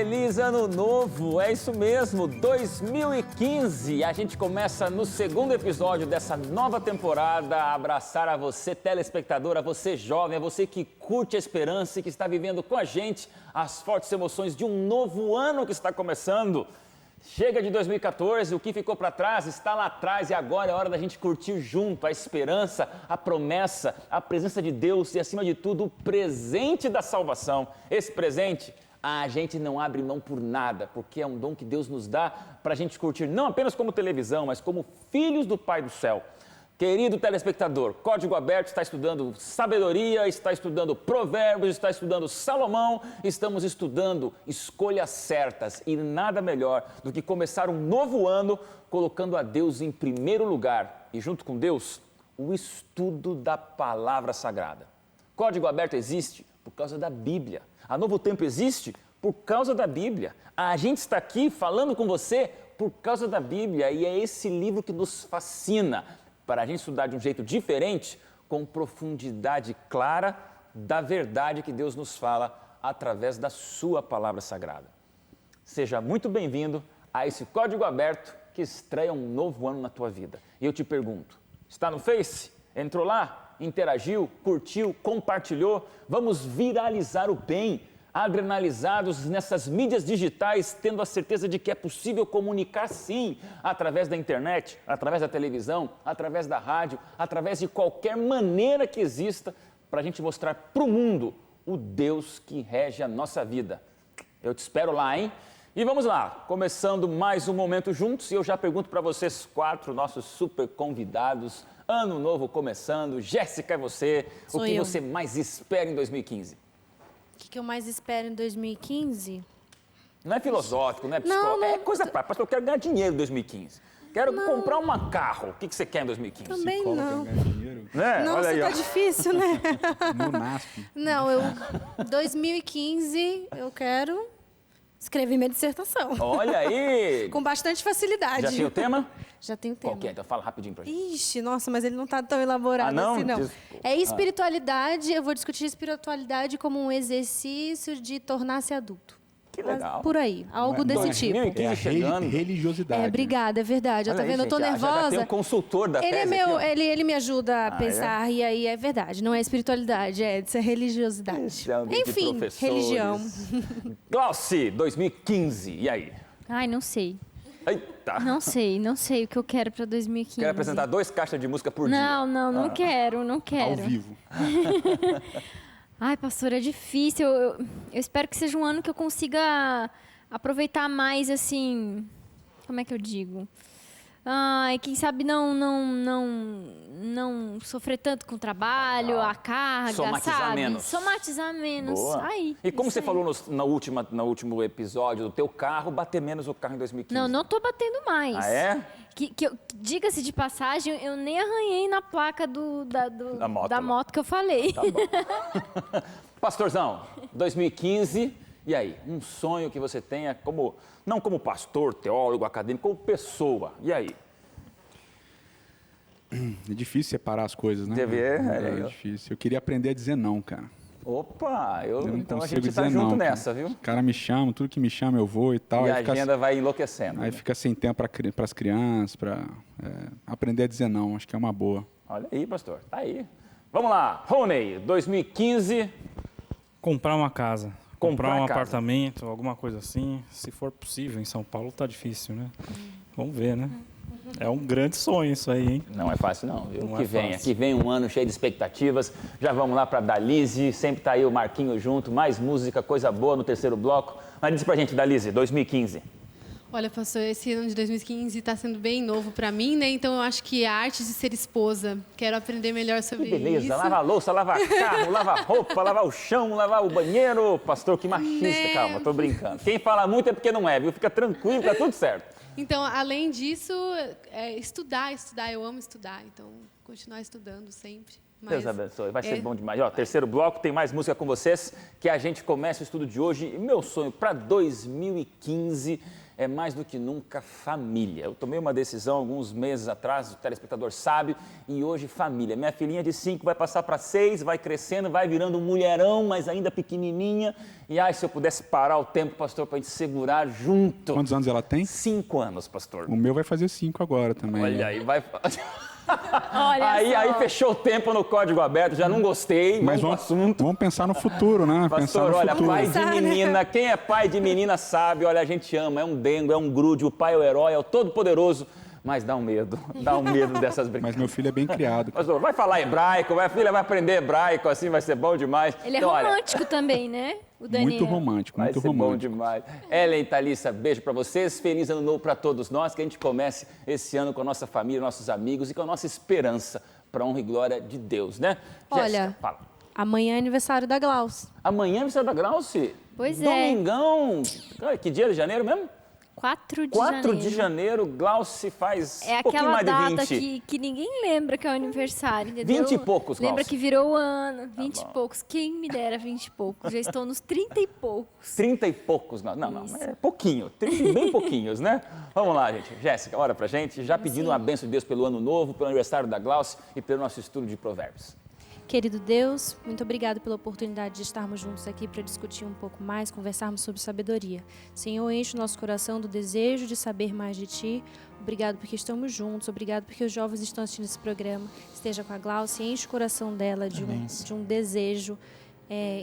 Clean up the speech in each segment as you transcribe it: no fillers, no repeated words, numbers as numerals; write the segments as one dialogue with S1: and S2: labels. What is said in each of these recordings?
S1: Feliz Ano Novo! É isso mesmo, 2015. A gente começa no segundo episódio dessa nova temporada a abraçar a você, telespectador, a você jovem, a você que curte a esperança e que está vivendo com a gente as fortes emoções de um novo ano que está começando. Chega de 2014, o que ficou para trás está lá atrás e agora é hora da gente curtir junto a esperança, a promessa, a presença de Deus e, acima de tudo, o presente da salvação. Esse presente a gente não abre mão por nada, porque é um dom que Deus nos dá para a gente curtir não apenas como televisão, mas como filhos do Pai do Céu. Querido telespectador, Código Aberto está estudando sabedoria, está estudando provérbios, está estudando Salomão, estamos estudando escolhas certas e nada melhor do que começar um novo ano colocando a Deus em primeiro lugar e junto com Deus, o estudo da Palavra Sagrada. Código Aberto existe por causa da Bíblia. A Novo Tempo existe por causa da Bíblia. A gente está aqui falando com você por causa da Bíblia e é esse livro que nos fascina para a gente estudar de um jeito diferente, com profundidade clara da verdade que Deus nos fala através da sua palavra sagrada. Seja muito bem-vindo a esse Código Aberto que estreia um novo ano na tua vida. E eu te pergunto, está no Face? Entrou lá? Interagiu? Curtiu? Compartilhou? Vamos viralizar o bem, adrenalizados nessas mídias digitais, tendo a certeza de que é possível comunicar sim, através da internet, através da televisão, através da rádio, através de qualquer maneira que exista, para a gente mostrar para o mundo o Deus que rege a nossa vida. Eu te espero lá, hein? E vamos lá, começando mais um momento juntos, e eu já pergunto para vocês quatro, nossos super convidados, ano novo começando, Jéssica, é você, o que você mais espera em 2015?
S2: O que eu mais espero em 2015?
S1: Não é filosófico, não é psicológico, é coisa prática. Pastor, eu quero ganhar dinheiro em 2015. Quero comprar um carro. O que você quer em 2015?
S2: Também não.
S3: Ganhar dinheiro.
S1: Né?
S2: Nossa,
S1: olha aí,
S2: tá difícil, né?
S3: No NASP.
S2: Não, 2015 eu quero escrever minha dissertação.
S1: Olha aí!
S2: Com bastante facilidade.
S1: Já tem o tema?
S2: Já tem o tema.
S1: Qual que é? Então fala rapidinho pra gente.
S2: Ixi, nossa, mas ele não tá tão elaborado
S1: não?
S2: assim, não.
S1: Desculpa.
S2: É espiritualidade, eu vou discutir espiritualidade como um exercício de tornar-se adulto.
S1: Que legal.
S2: Por aí, algo desse tipo.
S1: 2015
S3: É a
S1: chegando.
S3: religiosidade.
S2: Obrigada, é verdade. Eu
S1: Olha
S2: tô
S1: aí,
S2: vendo, eu tô
S1: gente,
S2: nervosa.
S1: Já tem um consultor da
S2: Ele
S1: tese
S2: é meu,
S1: aqui, ó.
S2: ele me ajuda a pensar,
S1: é?
S2: e aí é verdade. Não é espiritualidade, isso é religiosidade.
S1: Esse é um ambiente de
S2: Enfim,
S1: professores.
S2: religião.
S1: Glauci, 2015. E aí?
S4: Ai, não sei.
S1: Eita!
S4: Não sei o que eu quero pra 2015.
S1: Quero apresentar 2 caixas de música por dia.
S4: Não quero.
S3: Ao vivo.
S4: Ai, pastor, é difícil. Eu espero que seja um ano que eu consiga aproveitar mais, assim... Como é que eu digo? Ai, quem sabe não sofrer tanto com o trabalho, a carga,
S1: Somatizar
S4: sabe?
S1: menos.
S4: Somatizar menos.
S1: Boa.
S4: Aí,
S1: E como
S4: isso
S1: você
S4: aí.
S1: falou no último episódio do teu carro, bater menos o carro em 2015.
S4: Não tô batendo mais.
S1: Ah, é?
S4: Diga-se de passagem, eu nem arranhei na placa da
S1: moto.
S4: moto que eu falei.
S1: Tá bom. Pastorzão, 2015, e aí? Um sonho que você tenha, não como pastor, teólogo, acadêmico, como pessoa. E aí?
S3: É difícil separar as coisas, né?
S1: É
S3: difícil. Eu queria aprender a dizer não, cara.
S1: Opa,
S3: Eu não
S1: então a
S3: consigo
S1: gente tá
S3: dizer
S1: junto
S3: não, cara.
S1: nessa, viu?
S3: Os caras me chamam, tudo que me chama eu vou e tal.
S1: E
S3: aí
S1: a
S3: fica,
S1: agenda vai enlouquecendo.
S3: aí
S1: né?
S3: fica sem tempo para as crianças, para aprender a dizer não. Acho que é uma boa.
S1: Olha aí, pastor, tá aí. Vamos lá, Rony, 2015,
S5: Comprar uma casa. Comprar um
S1: casa.
S5: apartamento, alguma coisa assim. Se for possível, em São Paulo tá difícil, né? Vamos ver, né? É um grande sonho isso aí, hein?
S1: não é fácil não, viu?
S5: Não
S1: que
S5: é
S1: vem,
S5: fácil.
S1: que vem um ano cheio de expectativas. Já vamos lá para Dalize, sempre tá aí o Marquinho junto, mais música, coisa boa no terceiro bloco. Mas diz pra gente, Dalize, 2015.
S6: Olha, pastor, esse ano de 2015 está sendo bem novo para mim, né? Então eu acho que a arte de ser esposa, quero aprender melhor sobre
S1: Que beleza,
S6: isso.
S1: lavar a louça, lavar carro, lavar roupa, lavar o chão, lavar o banheiro. Pastor, que machista,
S6: Né?
S1: calma, tô brincando. Quem fala muito é porque não é, viu? Fica tranquilo, tá tudo certo.
S6: Então, além disso, estudar. Eu amo estudar, então continuar estudando sempre. Mas,
S1: Deus abençoe, vai ser bom demais. Ó, terceiro bloco, tem mais música com vocês, que a gente começa o estudo de hoje. E meu sonho para 2015 é mais do que nunca família. Eu tomei uma decisão alguns meses atrás, o telespectador sabe, e hoje família. Minha filhinha de 5 vai passar para 6, vai crescendo, vai virando um mulherão, mas ainda pequenininha. E se eu pudesse parar o tempo, pastor, para a gente segurar junto.
S3: Quantos anos ela tem?
S1: 5 anos, pastor.
S3: O meu vai fazer 5 agora também.
S1: Olha aí, vai...
S4: Olha
S1: Aí fechou o tempo no código aberto, já não gostei,
S3: Mas
S1: vamos pro assunto.
S3: vamos pensar no futuro, né?
S1: Pastor,
S3: pensar no
S1: olha,
S3: futuro.
S1: pai de menina, quem é pai de menina sabe, olha, a gente ama, é um dengo, é um grude, o pai é o herói, é o todo-poderoso, mas dá um medo dessas
S3: Mas
S1: brincadeiras.
S3: meu filho é bem criado.
S1: Pastor, vai falar hebraico, a filha vai aprender hebraico, assim vai ser bom demais.
S4: Ele é
S1: Então, olha,
S4: romântico também, né? O Daniel.
S3: Muito romântico,
S1: vai
S3: muito
S1: ser bom
S3: romântico.
S1: demais. Ellen e Thalissa, beijo pra vocês. Feliz ano novo pra todos nós. Que a gente comece esse ano com a nossa família, nossos amigos e com a nossa esperança pra honra e glória de Deus, né?
S2: Olha,
S1: Jéssica, fala.
S2: Amanhã é aniversário da Glauce.
S1: Amanhã você é da Glauce?
S4: Pois é.
S1: Domingão. Que dia de janeiro mesmo?
S4: 4 de
S1: 4
S4: janeiro.
S1: de janeiro, Glauce faz
S4: É
S1: um pouquinho
S4: aquela
S1: mais de
S4: data
S1: 20.
S4: que ninguém lembra que é o aniversário, entendeu?
S1: 20 e poucos,
S4: Lembra
S1: Glauce.
S4: que virou o ano, 20
S1: bom.
S4: e poucos. Quem me dera 20 e poucos? Já estou nos 30 e poucos.
S1: 30 e poucos, não,
S4: Isso.
S1: é pouquinho, 30 e bem pouquinhos, né? Vamos lá, gente. Jéssica, ora pra gente, já pedindo uma bênção de Deus pelo ano novo, pelo aniversário da Glauce e pelo nosso estudo de provérbios.
S2: Querido Deus, muito obrigado pela oportunidade de estarmos juntos aqui para discutir um pouco mais, conversarmos sobre sabedoria. Senhor, enche o nosso coração do desejo de saber mais de Ti. Obrigado porque estamos juntos, obrigado porque os jovens estão assistindo esse programa. Esteja com a Glauce, enche o coração dela de um desejo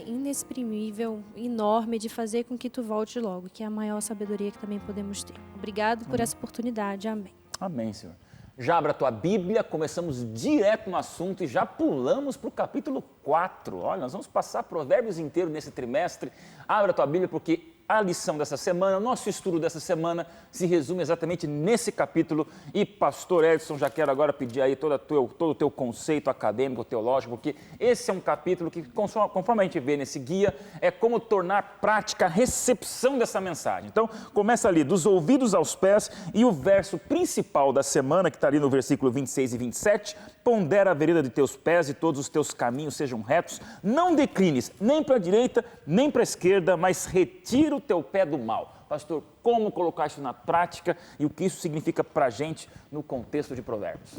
S2: inexprimível, enorme, de fazer com que Tu volte logo, que é a maior sabedoria que também podemos ter. Obrigado por essa oportunidade. Amém.
S1: Amém, Senhor. Já abra a tua Bíblia, começamos direto no assunto e já pulamos para o capítulo 4. Olha, nós vamos passar provérbios inteiro nesse trimestre. Abra a tua Bíblia porque a lição dessa semana, o nosso estudo dessa semana se resume exatamente nesse capítulo. E pastor Edson, já quero agora pedir aí todo o teu conceito acadêmico, teológico, porque esse é um capítulo que, conforme a gente vê nesse guia, é como tornar prática a recepção dessa mensagem. Então, começa ali, dos ouvidos aos pés, e o verso principal da semana, que está ali no versículo 26 e 27, pondera a vereda de teus pés e todos os teus caminhos sejam retos, não declines nem para a direita, nem para a esquerda, mas retira o teu pé do mal. Pastor, como colocar isso na prática e o que isso significa para a gente no contexto de Provérbios?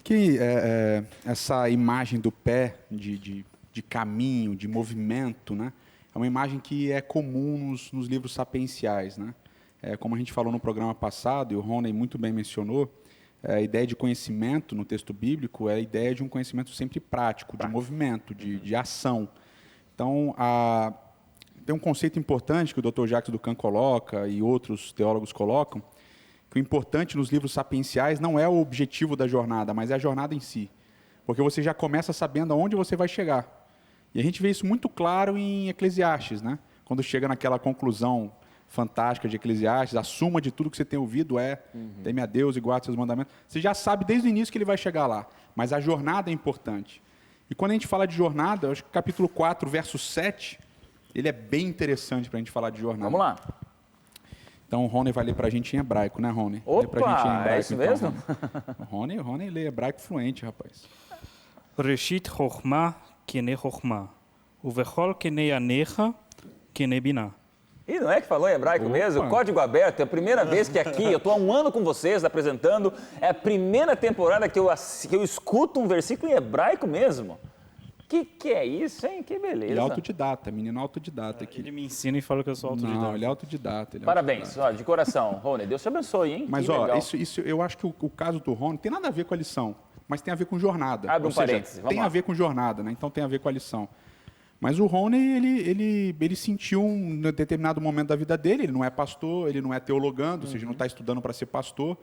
S3: Que essa imagem do pé, de caminho, de movimento, né? É uma imagem que é comum nos livros sapienciais, né? Como a gente falou no programa passado, e o Rony muito bem mencionou, a ideia de conhecimento no texto bíblico é a ideia de um conhecimento sempre prático, de movimento, de ação. Então, tem um conceito importante que o Dr. Jacques Ducan coloca e outros teólogos colocam, que o importante nos livros sapienciais não é o objetivo da jornada, mas é a jornada em si. Porque você já começa sabendo aonde você vai chegar. E a gente vê isso muito claro em Eclesiastes, né? Quando chega naquela conclusão fantástica de Eclesiastes, a suma de tudo que você tem ouvido é teme a Deus e guarde seus mandamentos. Você já sabe desde o início que ele vai chegar lá, mas a jornada é importante. E quando a gente fala de jornada, eu acho que o capítulo 4, verso 7, ele é bem interessante para a gente falar de jornada.
S1: Vamos lá.
S3: Então o Rony vai ler para a gente em hebraico, né, Rony?
S1: Opa,
S3: lê pra gente em hebraico,
S1: é isso mesmo?
S3: Rony. Rony lê hebraico fluente, rapaz.
S5: ראשית חוכמה כנה חוכמה, ובכל כנה עניך כנה בינה.
S1: E não é que falou em hebraico mesmo? Código aberto, é a primeira vez que aqui, eu estou há um ano com vocês apresentando, é a primeira temporada que eu escuto um versículo em hebraico mesmo. Que é isso, hein? Que beleza.
S3: Ele é autodidata, menino autodidata aqui.
S5: Ele me ensina e fala que eu sou autodidata.
S3: Não, ele é autodidata.
S1: Parabéns, ó, de coração, Rony. Deus te abençoe, hein?
S3: Mas,
S1: Que
S3: ó,
S1: legal.
S3: isso eu acho que o caso do Rony tem nada a ver com a lição, mas tem a ver com jornada.
S1: Abre um
S3: Ou seja,
S1: parêntese, vamos
S3: tem
S1: lá.
S3: a ver com jornada, né? Então tem a ver com a lição. Mas o Rony, ele sentiu um determinado momento da vida dele, ele não é pastor, ele não é teologando, ou seja, não está estudando para ser pastor,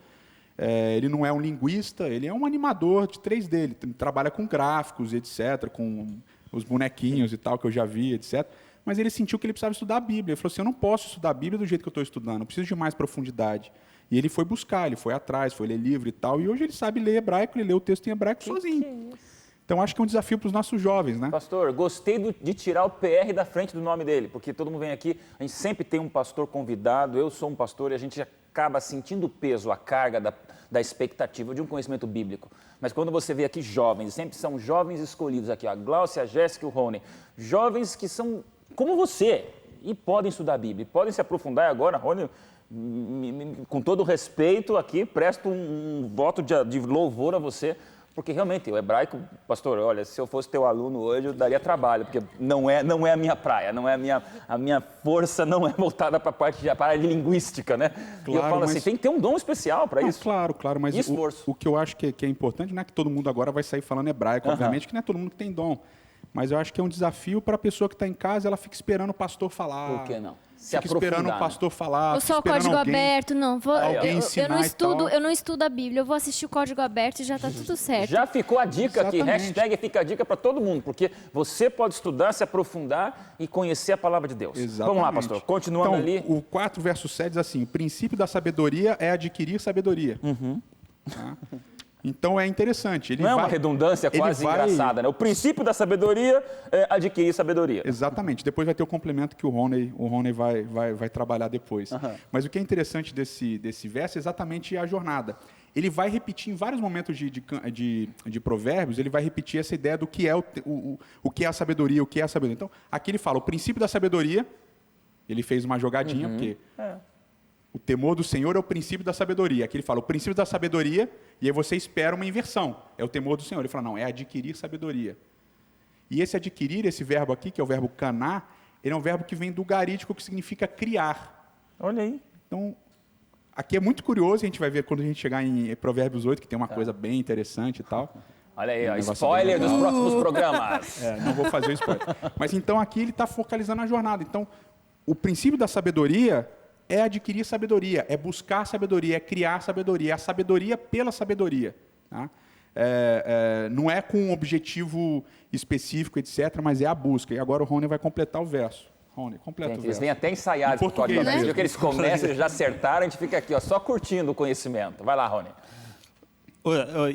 S3: ele não é um linguista, ele é um animador de 3D, ele trabalha com gráficos, etc., com os bonequinhos e tal, que eu já vi, etc., mas ele sentiu que ele precisava estudar a Bíblia. Ele falou assim, eu não posso estudar a Bíblia do jeito que eu estou estudando, eu preciso de mais profundidade. E ele foi buscar, ele foi atrás, foi ler livro e tal, e hoje ele sabe ler hebraico, ele lê o texto em hebraico sozinho. Então, acho que é um desafio para os nossos jovens, né?
S1: Pastor, gostei de tirar o PR da frente do nome dele, porque todo mundo vem aqui, a gente sempre tem um pastor convidado, eu sou um pastor e a gente acaba sentindo o peso, a carga da expectativa de um conhecimento bíblico. Mas quando você vê aqui jovens, sempre são jovens escolhidos aqui, a Glaucia, a Jéssica e o Rony, jovens que são como você e podem estudar a Bíblia, podem se aprofundar agora, Rony, com todo respeito aqui, presto um voto de louvor a você, porque realmente o hebraico, pastor, olha, se eu fosse teu aluno hoje, eu daria trabalho, porque não é a minha praia, não é a minha força não é voltada para a área de linguística, né?
S3: Claro,
S1: e eu falo assim, tem que ter um dom especial para isso.
S3: Claro, mas
S1: esforço.
S3: O que eu acho que é importante não é que todo mundo agora vai sair falando hebraico, obviamente que não é todo mundo que tem dom. Mas eu acho que é um desafio para a pessoa que está em casa, ela fica esperando o pastor falar.
S1: Por que não?
S3: Fica esperando o pastor falar.
S4: Ou só o código aberto, não. Eu não estudo a Bíblia, eu vou assistir o código aberto e já está tudo certo.
S1: Já ficou a dica aqui,
S3: Exatamente.
S1: fica a dica para todo mundo, porque você pode estudar, se aprofundar e conhecer a palavra de Deus.
S3: Exatamente.
S1: Vamos lá, pastor, continuando
S3: então,
S1: ali.
S3: O 4, verso 7 diz assim, o princípio da sabedoria é adquirir sabedoria. Tá? Então é interessante.
S1: Não é uma redundância quase engraçada, né? O princípio da sabedoria é adquirir sabedoria.
S3: Exatamente. Depois vai ter o complemento que o Rony vai trabalhar depois. Mas o que é interessante desse verso é exatamente a jornada. Ele vai repetir em vários momentos de Provérbios, ele vai repetir essa ideia do que é o que é a sabedoria, o que é a sabedoria. Então, aqui ele fala o princípio da sabedoria, ele fez uma jogadinha, porque... O temor do Senhor é o princípio da sabedoria. Aqui ele fala o princípio da sabedoria, e aí você espera uma inversão. É o temor do Senhor. Ele fala, não, é adquirir sabedoria. E esse adquirir, esse verbo aqui, que é o verbo caná, ele é um verbo que vem do garídico, que significa criar.
S1: Olha aí.
S3: Então, aqui é muito curioso, a gente vai ver quando a gente chegar em Provérbios 8, que tem uma coisa bem interessante e tal.
S1: Olha aí, ó, spoiler dos próximos programas.
S3: Não vou fazer o spoiler. Mas então aqui ele está focalizando a jornada. Então, o princípio da sabedoria é adquirir sabedoria, é buscar sabedoria, é criar sabedoria, é a sabedoria pela sabedoria. Tá? Não é com um objetivo específico, etc., mas é a busca. E agora o Rony vai completar o verso. Rony, completa o verso.
S1: Eles vêm até ensaiados.
S3: Em português,
S1: né?
S3: né?
S1: Que eles começam, eles já acertaram, a gente fica aqui ó, só curtindo o conhecimento. Vai lá, Rony.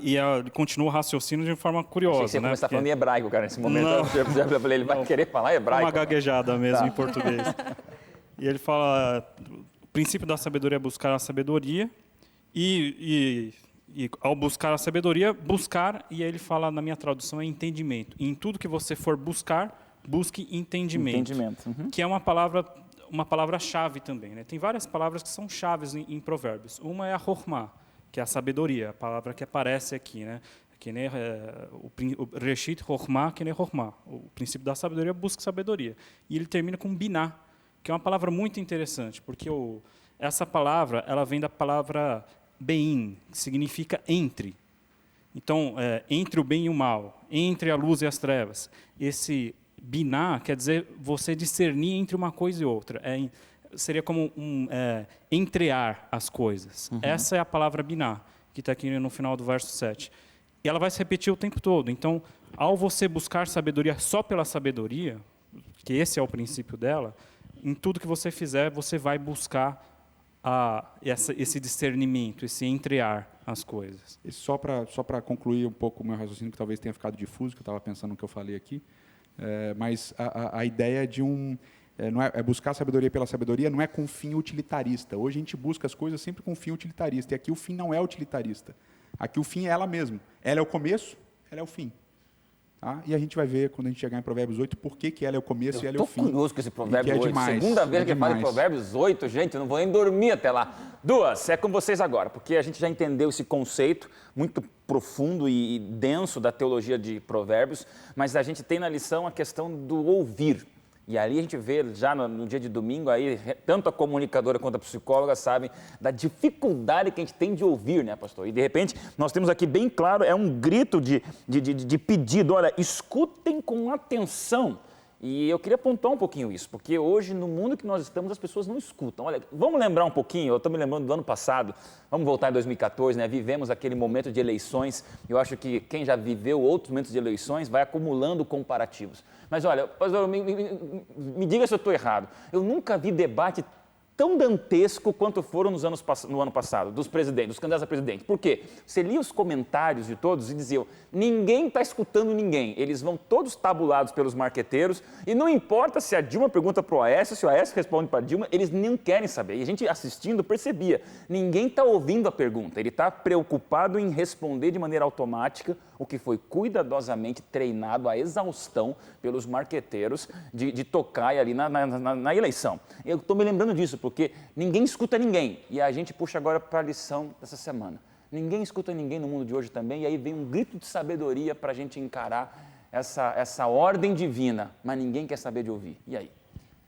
S5: E continua o raciocínio de forma curiosa.
S1: Você
S5: né?
S1: começar falando em hebraico, cara, nesse momento.
S5: Não.
S1: Eu falei, ele vai querer falar hebraico.
S5: Uma gaguejada mesmo em português. E ele fala, o princípio da sabedoria é buscar a sabedoria, e ao buscar a sabedoria, buscar, e aí ele fala, na minha tradução, é entendimento. E em tudo que você for buscar, busque entendimento. Que é uma palavra-chave também. Né? Tem várias palavras que são chaves em Provérbios. Uma é a Hormá, que é a sabedoria, a palavra que aparece aqui. Né? Que nem o Reshit Hormá, que nem Hormá. O princípio da sabedoria busca sabedoria. E ele termina com Biná, que é uma palavra muito interessante, porque essa palavra ela vem da palavra bein, que significa entre. Então, entre o bem e o mal, entre a luz e as trevas. Esse biná quer dizer você discernir entre uma coisa e outra. Seria como entrear as coisas. Essa é a palavra biná, que está aqui no final do verso 7. E ela vai se repetir o tempo todo. Então, ao você buscar sabedoria só pela sabedoria, que esse é o princípio dela, em tudo que você fizer, você vai buscar esse discernimento, esse entrear as coisas.
S3: E só para concluir um pouco o meu raciocínio, que talvez tenha ficado difuso, que eu estava pensando no que eu falei aqui, mas a ideia de não é buscar sabedoria pela sabedoria, não é com fim utilitarista. Hoje a gente busca as coisas sempre com fim utilitarista, e aqui o fim não é utilitarista. Aqui o fim é ela mesma. Ela é o começo, ela é o fim. Tá? E a gente vai ver, quando a gente chegar em Provérbios 8, por que ela é o começo e ela é o fim.
S1: Estou curioso com esse Provérbios 8.
S3: Demais,
S1: Segunda vez que fala em Provérbios 8, gente, eu não vou nem dormir até lá. Duas, é com vocês agora, porque a gente já entendeu esse conceito muito profundo e denso da teologia de Provérbios, mas a gente tem na lição a questão do ouvir. E ali a gente vê, já no dia de domingo, aí, tanto a comunicadora quanto a psicóloga sabem da dificuldade que a gente tem de ouvir, né, pastor? E, de repente, nós temos aqui bem claro, é um grito de pedido. Olha, escutem com atenção. E eu queria pontuar um pouquinho isso, porque hoje, no mundo que nós estamos, as pessoas não escutam. Olha, vamos lembrar um pouquinho, eu estou me lembrando do ano passado, vamos voltar em 2014, né? Vivemos aquele momento de eleições. Eu acho que quem já viveu outros momentos de eleições vai acumulando comparativos. Mas olha, pastor, me diga se eu estou errado. Eu nunca vi debate tão dantesco quanto foram no ano passado, dos presidentes, dos candidatos a presidente. Por quê? Você lia os comentários de todos e diziam, ninguém está escutando ninguém. Eles vão todos tabulados pelos marqueteiros e não importa se a Dilma pergunta para o Aécio, se o Aécio responde para a Dilma, eles nem querem saber. E a gente assistindo percebia, ninguém está ouvindo a pergunta, ele está preocupado em responder de maneira automática o que foi cuidadosamente treinado à exaustão pelos marqueteiros de tocar ali na eleição. Eu estou me lembrando disso, porque ninguém escuta ninguém. E a gente puxa agora para a lição dessa semana. Ninguém escuta ninguém no mundo de hoje também, e aí vem um grito de sabedoria para a gente encarar essa ordem divina, mas ninguém quer saber de ouvir. E aí?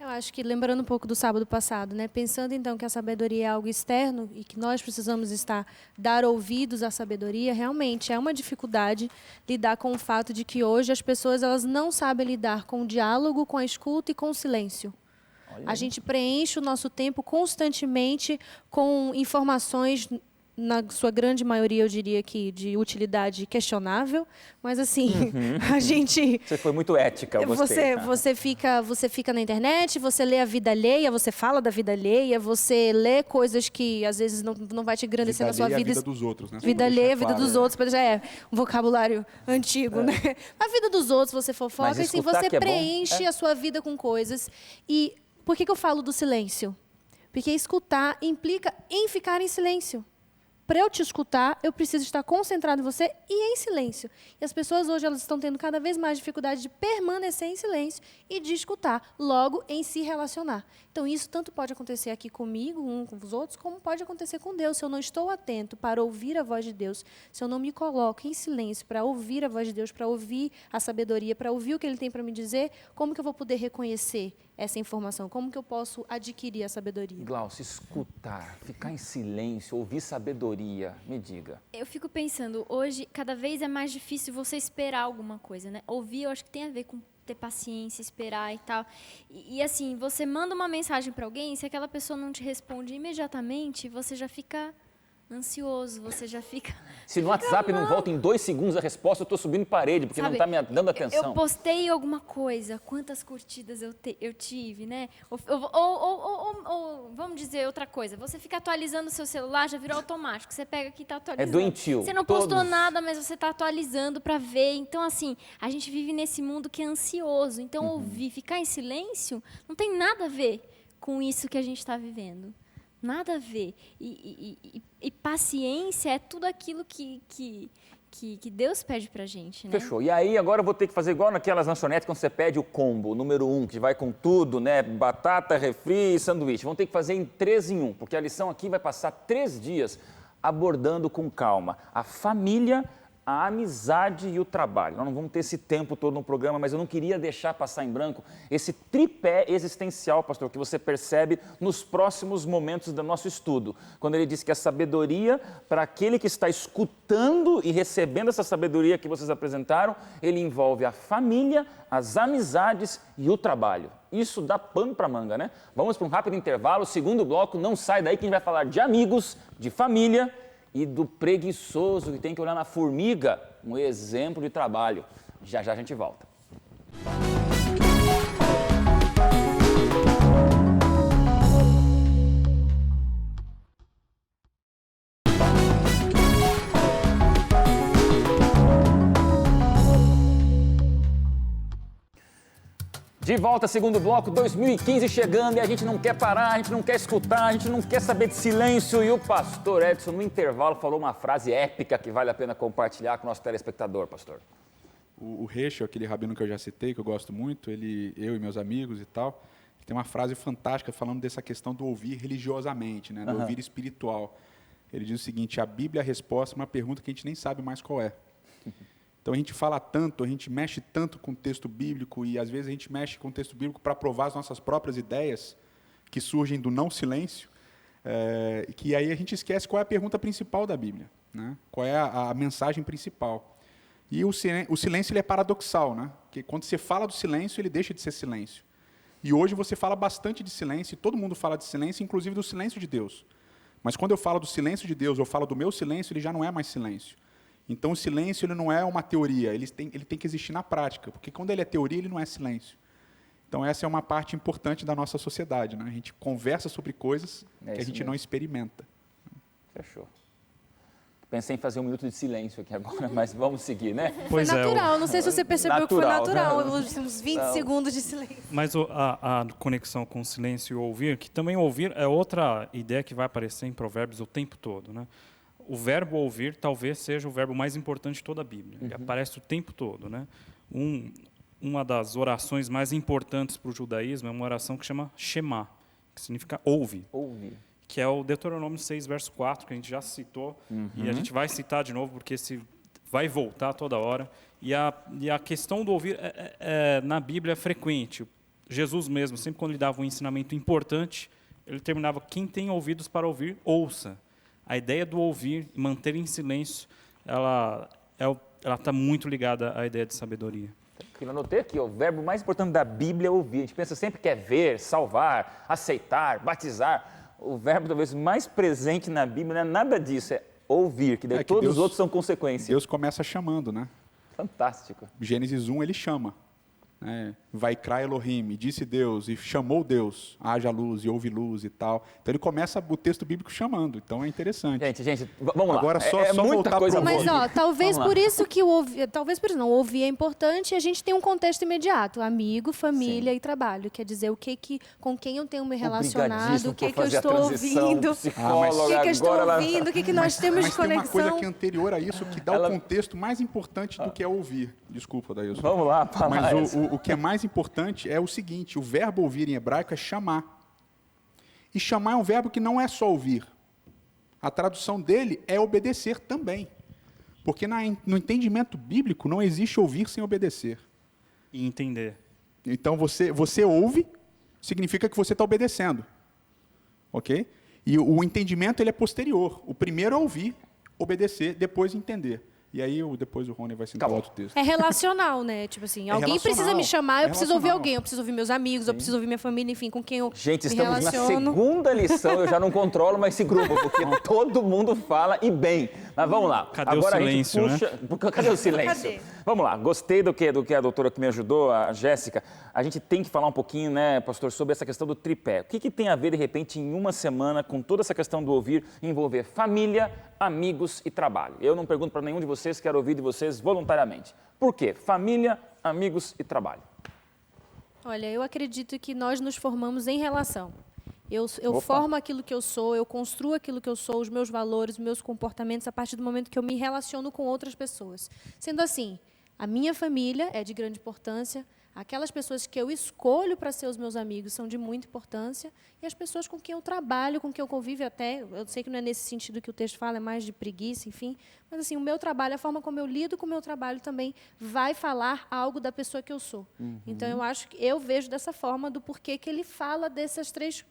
S2: Eu acho que, lembrando um pouco do sábado passado, né? Pensando então que a sabedoria é algo externo e que nós precisamos dar ouvidos à sabedoria, realmente é uma dificuldade lidar com o fato de que hoje as pessoas elas não sabem lidar com o diálogo, com a escuta e com o silêncio. A gente preenche o nosso tempo constantemente com informações, na sua grande maioria, eu diria que de utilidade questionável, mas assim, a gente...
S1: Você foi muito ética, eu gostei.
S2: Você fica na internet, você lê a vida alheia, você fala da vida alheia, você lê coisas que às vezes não vai te engrandecer na sua vida.
S3: A vida dos outros, né?
S2: Vida alheia, a vida dos outros, já é um vocabulário antigo, né? A vida dos outros, você fofoca, e assim, você preenche a sua vida com coisas. E por que eu falo do silêncio? Porque escutar implica em ficar em silêncio. Para eu te escutar, eu preciso estar concentrado em você e em silêncio. E as pessoas hoje elas estão tendo cada vez mais dificuldade de permanecer em silêncio e de escutar, logo em se relacionar. Então, isso tanto pode acontecer aqui comigo, com os outros, como pode acontecer com Deus. Se eu não estou atento para ouvir a voz de Deus, se eu não me coloco em silêncio para ouvir a voz de Deus, para ouvir a sabedoria, para ouvir o que Ele tem para me dizer, como que eu vou poder reconhecer essa informação? Como que eu posso adquirir a sabedoria?
S1: Glaucio, escutar, ficar em silêncio, ouvir sabedoria, me diga.
S4: Eu fico pensando, hoje, cada vez é mais difícil você esperar alguma coisa, né? Ouvir, eu acho que tem a ver com ter paciência, esperar e tal. E assim, você manda uma mensagem para alguém, se aquela pessoa não te responde imediatamente, você já fica ansioso, você já fica...
S1: Se no WhatsApp não volta em 2 segundos a resposta, eu estou subindo parede, porque não está me dando atenção.
S4: Eu postei alguma coisa, quantas curtidas eu tive, né? Ou vamos dizer outra coisa, você fica atualizando o seu celular, já virou automático, você pega aqui e está atualizando.
S1: É doentio.
S4: Você não postou nada, mas você está atualizando para ver. Então, assim, a gente vive nesse mundo que é ansioso. Então, ouvir, ficar em silêncio, não tem nada a ver com isso que a gente está vivendo. Nada a ver. E paciência é tudo aquilo que Deus pede pra gente, né?
S1: Fechou. E aí, agora eu vou ter que fazer igual naquelas lanchonetes quando você pede o combo, o número 1, que vai com tudo, né? Batata, refri e sanduíche. Vamos ter que fazer em 3 em 1, porque a lição aqui vai passar 3 dias abordando com calma a família, a amizade e o trabalho. Nós não vamos ter esse tempo todo no programa, mas eu não queria deixar passar em branco esse tripé existencial, pastor, que você percebe nos próximos momentos do nosso estudo. Quando ele diz que a sabedoria, para aquele que está escutando e recebendo essa sabedoria que vocês apresentaram, ele envolve a família, as amizades e o trabalho. Isso dá pano para manga, né? Vamos para um rápido intervalo, segundo bloco, não sai daí que a gente vai falar de amigos, de família e do preguiçoso que tem que olhar na formiga, um exemplo de trabalho. Já já a gente volta. De volta, segundo bloco, 2015 chegando e a gente não quer parar, a gente não quer escutar, a gente não quer saber de silêncio. E o pastor Edson, no intervalo, falou uma frase épica que vale a pena compartilhar com o nosso telespectador, pastor.
S3: O Heschel, aquele rabino que eu já citei, que eu gosto muito, eu e meus amigos e tal, tem uma frase fantástica falando dessa questão do ouvir religiosamente, né, do ouvir espiritual. Ele diz o seguinte: a Bíblia é a resposta a uma pergunta que a gente nem sabe mais qual é. Então a gente fala tanto, a gente mexe tanto com o texto bíblico e às vezes a gente mexe com o texto bíblico para provar as nossas próprias ideias que surgem do não silêncio, que aí a gente esquece qual é a pergunta principal da Bíblia, né? Qual é a mensagem principal. E o silêncio ele é paradoxal, né? Porque quando você fala do silêncio, ele deixa de ser silêncio. E hoje você fala bastante de silêncio, e todo mundo fala de silêncio, inclusive do silêncio de Deus. Mas quando eu falo do silêncio de Deus, eu falo do meu silêncio, ele já não é mais silêncio. Então, o silêncio ele não é uma teoria, ele tem que existir na prática, porque quando ele é teoria, ele não é silêncio. Então, essa é uma parte importante da nossa sociedade, né? A gente conversa sobre coisas que a gente não experimenta.
S1: Fechou. Pensei em fazer 1 minuto de silêncio aqui agora, mas vamos seguir, né?
S2: Foi natural, não sei se você percebeu que foi natural,
S1: né?
S2: uns 20 segundos de silêncio.
S5: Mas a conexão com o silêncio e o ouvir, que também ouvir é outra ideia que vai aparecer em Provérbios o tempo todo, né? o verbo ouvir talvez seja o verbo mais importante de toda a Bíblia. Ele aparece o tempo todo, né? Uma das orações mais importantes para o judaísmo é uma oração que chama Shema, que significa ouve.
S1: Ouvir.
S5: Que é o Deuteronômio 6, verso 4, que a gente já citou, e a gente vai citar de novo, porque vai voltar toda hora. E a questão do ouvir na Bíblia é frequente. Jesus mesmo, sempre quando ele dava um ensinamento importante, ele terminava, quem tem ouvidos para ouvir, ouça. A ideia do ouvir, manter em silêncio, ela está muito ligada à ideia de sabedoria.
S1: Eu anotei aqui, o verbo mais importante da Bíblia é ouvir. A gente pensa sempre que é ver, salvar, aceitar, batizar. O verbo talvez mais presente na Bíblia não é nada disso, é ouvir, que daí
S3: que
S1: todos
S3: Deus-
S1: os outros são consequência.
S3: Deus começa chamando, né?
S1: Fantástico.
S3: Gênesis 1, ele chama. Né? Vaikra Elohim, e disse Deus, e chamou Deus, haja luz, e houve luz e tal. Então ele começa o texto bíblico chamando, então é interessante.
S1: Gente, vamos lá.
S3: Agora, só
S1: muita
S3: voltar
S1: coisa
S3: pro
S1: boa.
S2: Mas, ó, talvez
S1: Vamos lá.
S2: por isso que o ouvir, talvez por isso não, o ouvir é importante e a gente tem um contexto imediato, amigo, família e trabalho. Quer dizer, com quem eu tenho me relacionado,
S1: Obrigadíssimo
S2: o que,
S1: por
S2: que eu
S1: fazer a
S2: estou
S1: transição,
S2: ouvindo, o
S1: psicóloga,
S2: que eu estou
S1: agora ela-
S2: ouvindo, o que nós temos de
S3: Mas tem uma coisa
S2: conexão.
S3: que é anterior a isso, que dá
S1: Ela-
S3: o contexto mais importante do que é ouvir. Desculpa, Dailson.
S1: Vamos lá, para mais.
S3: Mas o que é mais importante é o seguinte, o verbo ouvir em hebraico é chamar. E chamar é um verbo que não é só ouvir. A tradução dele é obedecer também. Porque no entendimento bíblico não existe ouvir sem obedecer.
S5: E entender.
S3: Então você ouve, significa que você está obedecendo. Ok? E o entendimento ele é posterior. O primeiro é ouvir, obedecer, depois entender. E aí depois o Rony vai citar
S1: Acabou.
S3: outro texto.
S2: É relacional, né? Tipo assim, alguém
S3: relacional,
S2: precisa me chamar, eu
S3: é
S2: preciso ouvir
S3: relacional.
S2: alguém, eu preciso ouvir meus amigos, eu preciso ouvir minha família, enfim, com quem eu
S1: Gente,
S2: me
S1: estamos na
S2: relaciono.
S1: segunda lição, eu já não controlo mais esse grupo, porque todo mundo fala e bem. Mas vamos lá.
S5: Cadê o
S1: Agora
S5: silêncio,
S1: a gente puxa... Cadê o silêncio?
S2: Cadê?
S1: Vamos lá, gostei do que a doutora que me ajudou, a Jéssica. A gente tem que falar um pouquinho, né, pastor, sobre essa questão do tripé. O que tem a ver, de repente, em uma semana, com toda essa questão do ouvir, envolver família, amigos e trabalho? Eu não pergunto para nenhum de vocês, quero ouvir de vocês voluntariamente. Por quê? Família, amigos e trabalho.
S2: Olha, eu acredito que nós nos formamos em relação. Eu
S1: Opa.
S2: formo aquilo que eu sou, eu construo aquilo que eu sou, os meus valores, os meus comportamentos, a partir do momento que eu me relaciono com outras pessoas. Sendo assim, a minha família é de grande importância, aquelas pessoas que eu escolho para ser os meus amigos são de muita importância, e as pessoas com quem eu trabalho, com quem eu convivo até, eu sei que não é nesse sentido que o texto fala, é mais de preguiça, enfim, mas assim, o meu trabalho, a forma como eu lido com o meu trabalho também vai falar algo da pessoa que eu sou. Então, eu vejo dessa forma do porquê que ele fala dessas três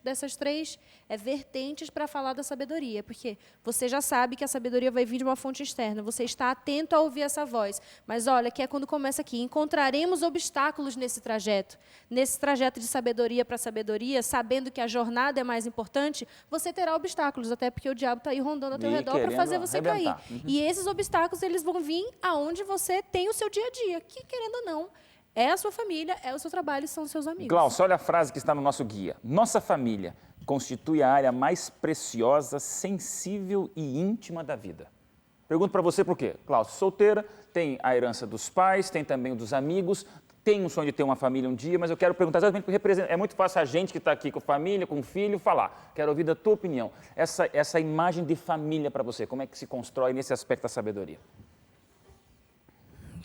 S2: vertentes para falar da sabedoria, porque você já sabe que a sabedoria vai vir de uma fonte externa, você está atento a ouvir essa voz, mas olha, que é quando começa aqui, encontraremos obstáculos nesse trajeto de sabedoria para sabedoria, sabendo que a jornada é mais importante, você terá obstáculos, até porque o diabo está aí rondando ao teu
S1: E
S2: redor para
S1: querendo
S2: fazer você
S1: arrebentar.
S2: cair. E esses obstáculos, eles vão vir aonde você tem o seu dia a dia, que, querendo ou não, é a sua família, é o seu trabalho, são os seus amigos.
S1: Glaucio, olha a frase que está no nosso guia. Nossa família constitui a área mais preciosa, sensível e íntima da vida. Pergunto para você por quê? Glaucio, solteira, tem a herança dos pais, tem também o dos amigos, tem um sonho de ter uma família um dia, mas eu quero perguntar exatamente porque é muito fácil a gente que está aqui com família, com filho, falar. Quero ouvir da tua opinião. Essa imagem de família para você, como é que se constrói nesse aspecto da sabedoria?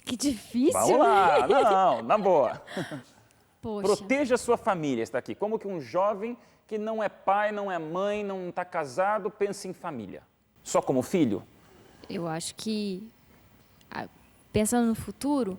S4: Que difícil.
S1: Vamos lá, não, na boa.
S4: Poxa.
S1: Proteja a sua família, está aqui. Como que um jovem que não é pai, não é mãe, não está casado, pensa em família? Só como filho?
S4: Eu acho que, pensando no futuro,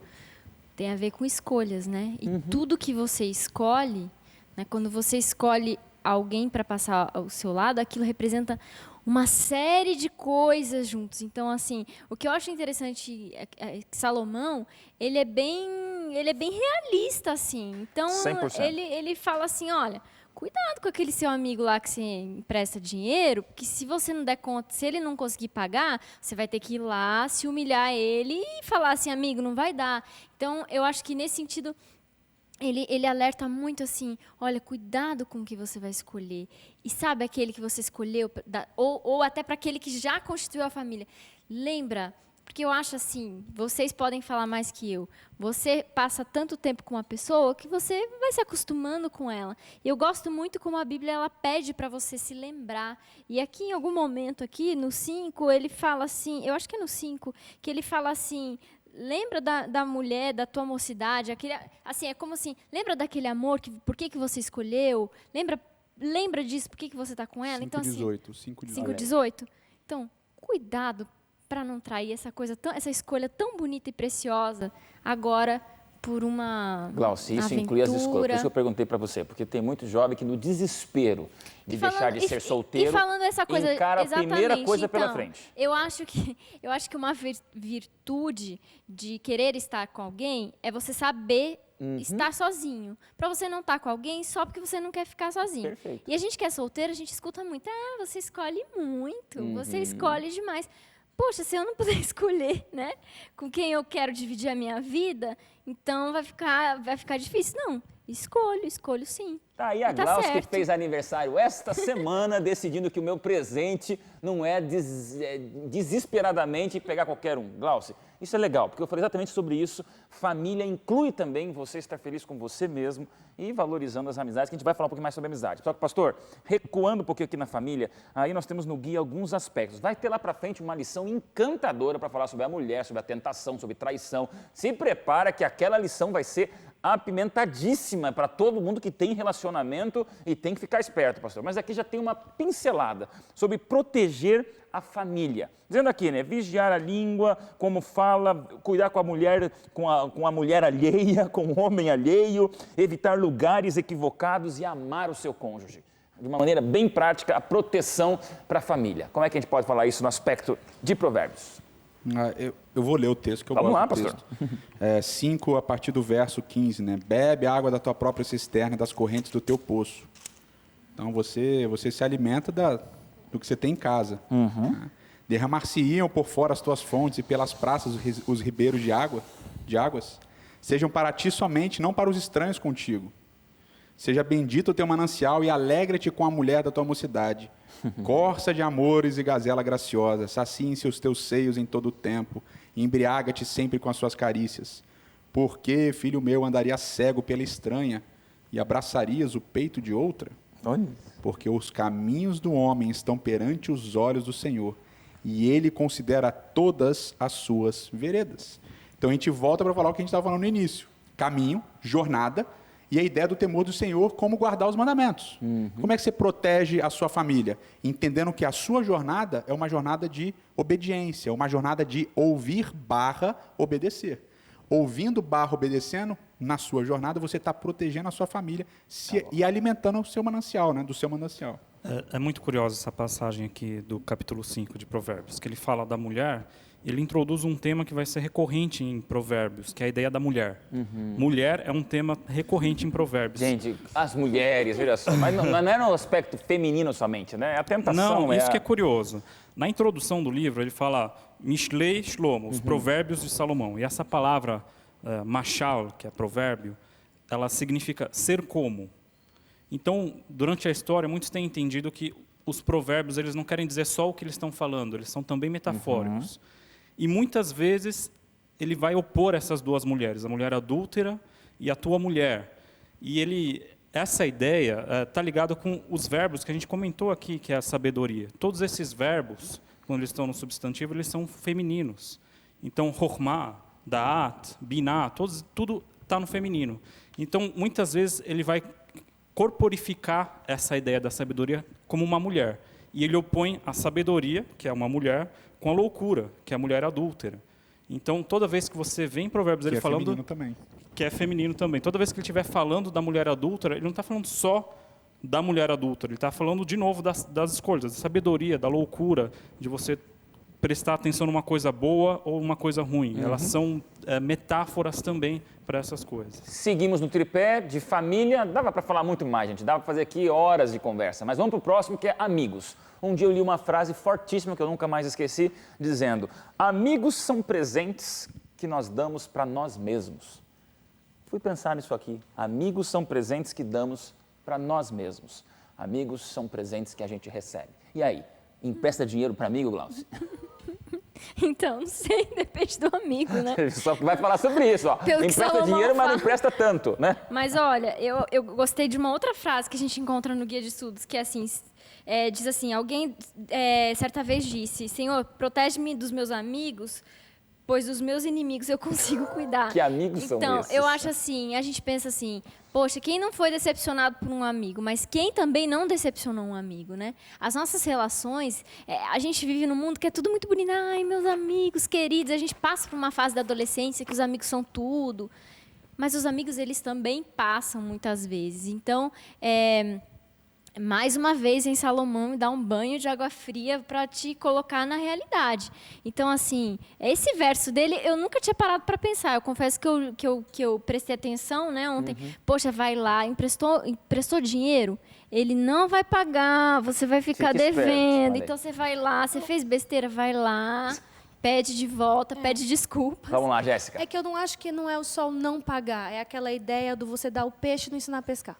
S4: tem a ver com escolhas, né? E tudo que você escolhe, né, quando você escolhe alguém para passar ao seu lado, aquilo representa uma série de coisas juntos. Então, assim, o que eu acho interessante é que Salomão, ele é bem realista, assim. Então,
S1: 100%.
S4: ele fala assim, olha, cuidado com aquele seu amigo lá que você empresta dinheiro, porque se você não der conta, se ele não conseguir pagar, você vai ter que ir lá, se humilhar ele e falar assim, amigo, não vai dar. Então, eu acho que nesse sentido, ele alerta muito assim, olha, cuidado com o que você vai escolher. E sabe aquele que você escolheu, ou até para aquele que já constituiu a família. Lembra Porque eu acho assim, vocês podem falar mais que eu. Você passa tanto tempo com uma pessoa que você vai se acostumando com ela. E eu gosto muito como a Bíblia ela pede para você se lembrar. E aqui em algum momento aqui no 5, ele fala assim, eu acho que é no 5, que ele fala assim, lembra da mulher, da tua mocidade, aquele, assim, é como assim, lembra daquele amor, por que você escolheu? Lembra disso, por que você está com ela?
S3: 5:18,
S4: assim,
S3: 5:18.
S4: 5:18. Então, cuidado para não trair essa escolha tão bonita e preciosa agora por uma
S1: Glauci, isso
S4: aventura.
S1: inclui as escolhas. Por isso que eu perguntei para você, porque tem muito jovem que no desespero de deixar de ser solteiro,
S4: e falando essa coisa,
S1: encara a primeira coisa
S4: então,
S1: pela frente.
S4: Eu acho que uma virtude de querer estar com alguém é você saber estar sozinho. Para você não estar com alguém só porque você não quer ficar sozinho.
S1: Perfeito.
S4: E a gente que é solteiro, a gente escuta muito, você escolhe muito, você escolhe demais. Poxa, se eu não puder escolher, né, com quem eu quero dividir a minha vida, então vai ficar difícil. Não, escolho sim.
S1: Tá aí a
S4: tá
S1: Glauci que
S4: certo.
S1: fez aniversário esta semana, decidindo que o meu presente não é desesperadamente pegar qualquer um. Glauci, isso é legal, porque eu falei exatamente sobre isso. Família inclui também você estar feliz com você mesmo e valorizando as amizades, que a gente vai falar um pouquinho mais sobre amizade. Só que, pastor, recuando um pouquinho aqui na família, aí nós temos no guia alguns aspectos. Vai ter lá pra frente uma lição encantadora para falar sobre a mulher, sobre a tentação, sobre traição. Se prepara que aquela lição vai ser apimentadíssima para todo mundo que tem relacionamento e tem que ficar esperto, pastor. Mas aqui já tem uma pincelada sobre proteger a família. Dizendo aqui, né, vigiar a língua, como fala, cuidar com a mulher, com a mulher alheia, com o homem alheio, evitar lugares equivocados e amar o seu cônjuge. De uma maneira bem prática, a proteção para a família. Como é que a gente pode falar isso no aspecto de Provérbios?
S3: Eu vou ler o texto que eu
S1: Vamos
S3: gosto
S1: lá,
S3: do
S1: pastor.
S3: texto. 5, a partir do verso 15, né? Bebe a água da tua própria cisterna, das correntes do teu poço. Então, você se alimenta do que você tem em casa. Né? Derramar-se-iam por fora as tuas fontes e pelas praças os ribeiros de águas. Sejam para ti somente, não para os estranhos contigo. Seja bendito o teu manancial e alegra-te com a mulher da tua mocidade. Corça de amores e gazela graciosa, saciem-se os teus seios em todo o tempo, e embriaga-te sempre com as suas carícias. Porque, filho meu, andaria cego pela estranha e abraçarias o peito de outra?
S1: Olha.
S3: Porque os caminhos do homem estão perante os olhos do Senhor, e ele considera todas as suas veredas. Então a gente volta para falar o que a gente estava falando no início. Caminho, jornada, e a ideia do temor do Senhor, como guardar os mandamentos. Como é que você protege a sua família? Entendendo que a sua jornada é uma jornada de obediência, uma jornada de ouvir/obedecer. Ouvindo/obedecendo, na sua jornada, você está protegendo a sua família e alimentando o seu manancial, né? Do seu manancial.
S5: É muito curiosa essa passagem aqui do capítulo 5 de Provérbios, que ele fala da mulher. Ele introduz um tema que vai ser recorrente em Provérbios, que é a ideia da mulher. Mulher é um tema recorrente em Provérbios.
S1: Gente, as mulheres, veja só, mas não é no aspecto feminino somente, né? A tentação
S5: Não, isso que é curioso. Na introdução do livro, ele fala Mishlei Shlomo, os provérbios de Salomão. E essa palavra, machal, que é provérbio, ela significa ser como. Então, durante a história, muitos têm entendido que os provérbios eles não querem dizer só o que eles estão falando, eles são também metafóricos. E muitas vezes ele vai opor essas duas mulheres, a mulher adúltera e a tua mulher. E essa ideia está ligada com os verbos que a gente comentou aqui, que é a sabedoria. Todos esses verbos, quando eles estão no substantivo, eles são femininos. Então, chokmah, da'at, binah, tudo está no feminino. Então, muitas vezes ele vai corporificar essa ideia da sabedoria como uma mulher. E ele opõe a sabedoria, que é uma mulher, com a loucura, que é a mulher adúltera. Então, toda vez que você vê em Provérbios ele falando...
S3: feminino também.
S5: Que é feminino também. Toda vez que ele estiver falando da mulher adúltera, ele não está falando só da mulher adúltera, ele está falando de novo das escolhas, da sabedoria, da loucura, de você prestar atenção numa coisa boa ou uma coisa ruim. Elas são metáforas também para essas coisas.
S1: Seguimos no tripé de família. Dava para falar muito mais, gente. Dava para fazer aqui horas de conversa. Mas vamos para o próximo, que é amigos. Um dia eu li uma frase fortíssima que eu nunca mais esqueci, dizendo: amigos são presentes que nós damos para nós mesmos. Fui pensar nisso aqui. Amigos são presentes que damos para nós mesmos. Amigos são presentes que a gente recebe. E aí, empresta dinheiro para amigo, Glauci?
S4: Então, não sei, depende do amigo, né?
S1: Ele só vai falar sobre isso, ó.
S4: Pelo que
S1: Empresta
S4: Salomão
S1: dinheiro, mas não
S4: fala.
S1: empresta tanto, né?
S4: Mas olha, eu gostei de uma outra frase que a gente encontra no Guia de Estudos, que é assim, diz assim, alguém certa vez disse, Senhor, protege-me dos meus amigos, pois dos meus inimigos eu consigo cuidar.
S1: Que amigos são
S4: Então,
S1: esses?
S4: eu acho assim, a gente pensa assim, poxa, quem não foi decepcionado por um amigo, mas quem também não decepcionou um amigo, né? As nossas relações, a gente vive num mundo que é tudo muito bonito, ai, meus amigos queridos, a gente passa por uma fase da adolescência que os amigos são tudo, mas os amigos, eles também passam muitas vezes. Então, mais uma vez, em Salomão, me dá um banho de água fria para te colocar na realidade. Então, assim, esse verso dele, eu nunca tinha parado para pensar. Eu confesso que eu prestei atenção, né, ontem. Poxa, vai lá, emprestou dinheiro, ele não vai pagar, você vai ficar
S1: Fique esperto,
S4: devendo.
S1: olha aí.
S4: Então, você vai lá, você fez besteira, vai lá, pede de volta, pede desculpa.
S1: Vamos lá, Jéssica.
S6: É que eu não acho que não é só o não pagar, é aquela ideia do você dar o peixe e não ensinar a pescar.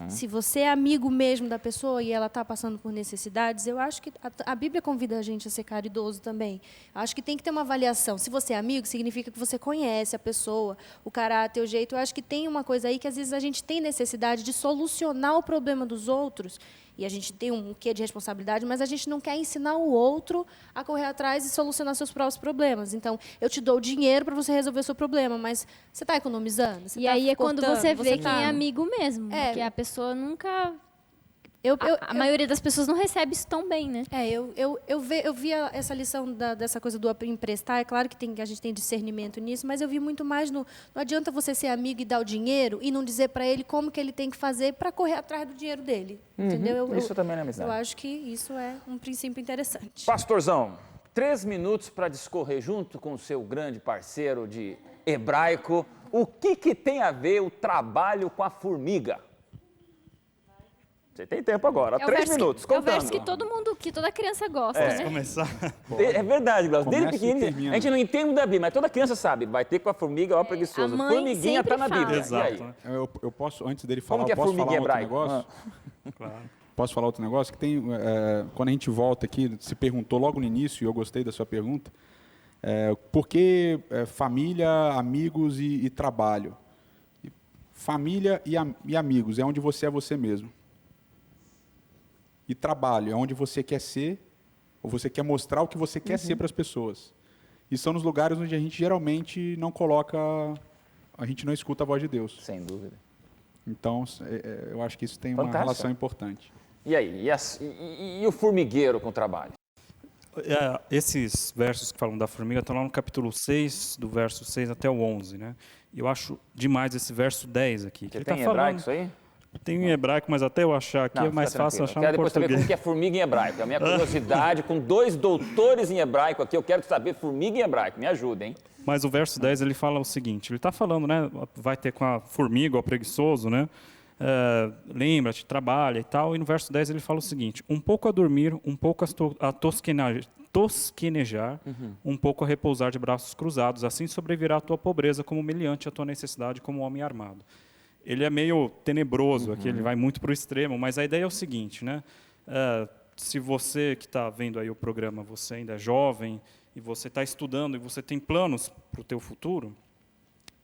S6: Se você é amigo mesmo da pessoa e ela está passando por necessidades, eu acho que a Bíblia convida a gente a ser caridoso também. Eu acho que tem que ter uma avaliação. Se você é amigo, significa que você conhece a pessoa, o caráter, o jeito. Eu acho que tem uma coisa aí que às vezes a gente tem necessidade de solucionar o problema dos outros e a gente tem um quê de responsabilidade, mas a gente não quer ensinar o outro a correr atrás e solucionar seus próprios problemas. Então, eu te dou dinheiro para você resolver o seu problema, mas você está economizando? Você
S4: E
S6: tá
S4: aí é quando
S6: cortando?
S4: você vê quem
S6: tá-
S4: é amigo mesmo.
S6: É.
S4: Porque a pessoa nunca...
S6: Eu,
S4: A maioria das pessoas não recebe isso tão bem, né?
S6: eu vi essa lição dessa coisa do emprestar. É claro que a gente tem discernimento nisso, mas eu vi muito mais no... Não adianta você ser amigo e dar o dinheiro e não dizer para ele como que ele tem que fazer para correr atrás do dinheiro dele. Entendeu?
S1: Isso também é amizade.
S6: Eu acho que isso é um princípio interessante.
S1: Pastorzão, 3 minutos para discorrer junto com o seu grande parceiro de hebraico. O que tem a ver o trabalho com a formiga? Você tem tempo agora,
S4: É o
S1: 3
S4: verso
S1: minutos,
S4: é o
S1: contando.
S4: verso que toda criança gosta,
S5: Posso
S4: né?
S5: começar?
S1: É verdade, Glaucio. Desde
S3: Começa e
S1: pequenininho,
S3: termina.
S1: a gente não entende muito da Bíblia, mas toda criança sabe. Vai ter com a formiga, ó, preguiçoso.
S4: a mãe
S1: Formiguinha tá
S4: sempre
S1: na
S4: fala.
S1: Bíblia.
S5: Exato.
S1: E aí?
S5: né?
S3: Eu posso, antes dele falar,
S1: Como que é
S3: eu posso
S1: formiguinha
S3: falar
S1: em
S3: outro
S1: hebraico?
S3: negócio?
S5: Claro.
S3: Posso falar outro negócio? Que tem, quando a gente volta aqui, se perguntou logo no início, e eu gostei da sua pergunta, por que família, amigos e trabalho? Família e amigos é onde você é você mesmo. E trabalho é onde você quer ser, ou você quer mostrar o que você quer ser para as pessoas. E são nos lugares onde a gente geralmente não coloca, a gente não escuta a voz de Deus.
S1: Sem dúvida.
S3: Então, eu acho que isso tem uma
S1: Fantástico.
S3: relação importante.
S1: E aí? E o formigueiro com o trabalho?
S5: Esses versos que falam da formiga estão lá no capítulo 6, do verso 6 até o 11, né? E eu acho demais esse verso 10 aqui. que
S1: Você
S5: ele
S1: tem
S5: tá
S1: em
S5: falando-
S1: hebraico isso aí?
S5: Tem em hebraico, mas até eu achar aqui é mais
S1: fica
S5: fácil
S1: tranquilo.
S5: achar
S1: Eu quero
S5: no
S1: depois saber como
S5: português.
S1: que é formiga em hebraico. A minha curiosidade, com 2 doutores em hebraico aqui, eu quero saber formiga em hebraico. Me ajuda, hein?
S5: Mas o verso 10 ele fala o seguinte: ele está falando, né? Vai ter com a formiga, o preguiçoso, né? Lembra-te, trabalha e tal. E no verso 10 ele fala o seguinte: um pouco a dormir, um pouco a tosquenejar, um pouco a repousar de braços cruzados. Assim sobrevirá a tua pobreza como humilhante a tua necessidade como homem armado. Ele é meio tenebroso aqui, ele vai muito para o extremo, mas a ideia é o seguinte, né? Se você que está vendo aí o programa, você ainda é jovem e você está estudando e você tem planos para o teu futuro,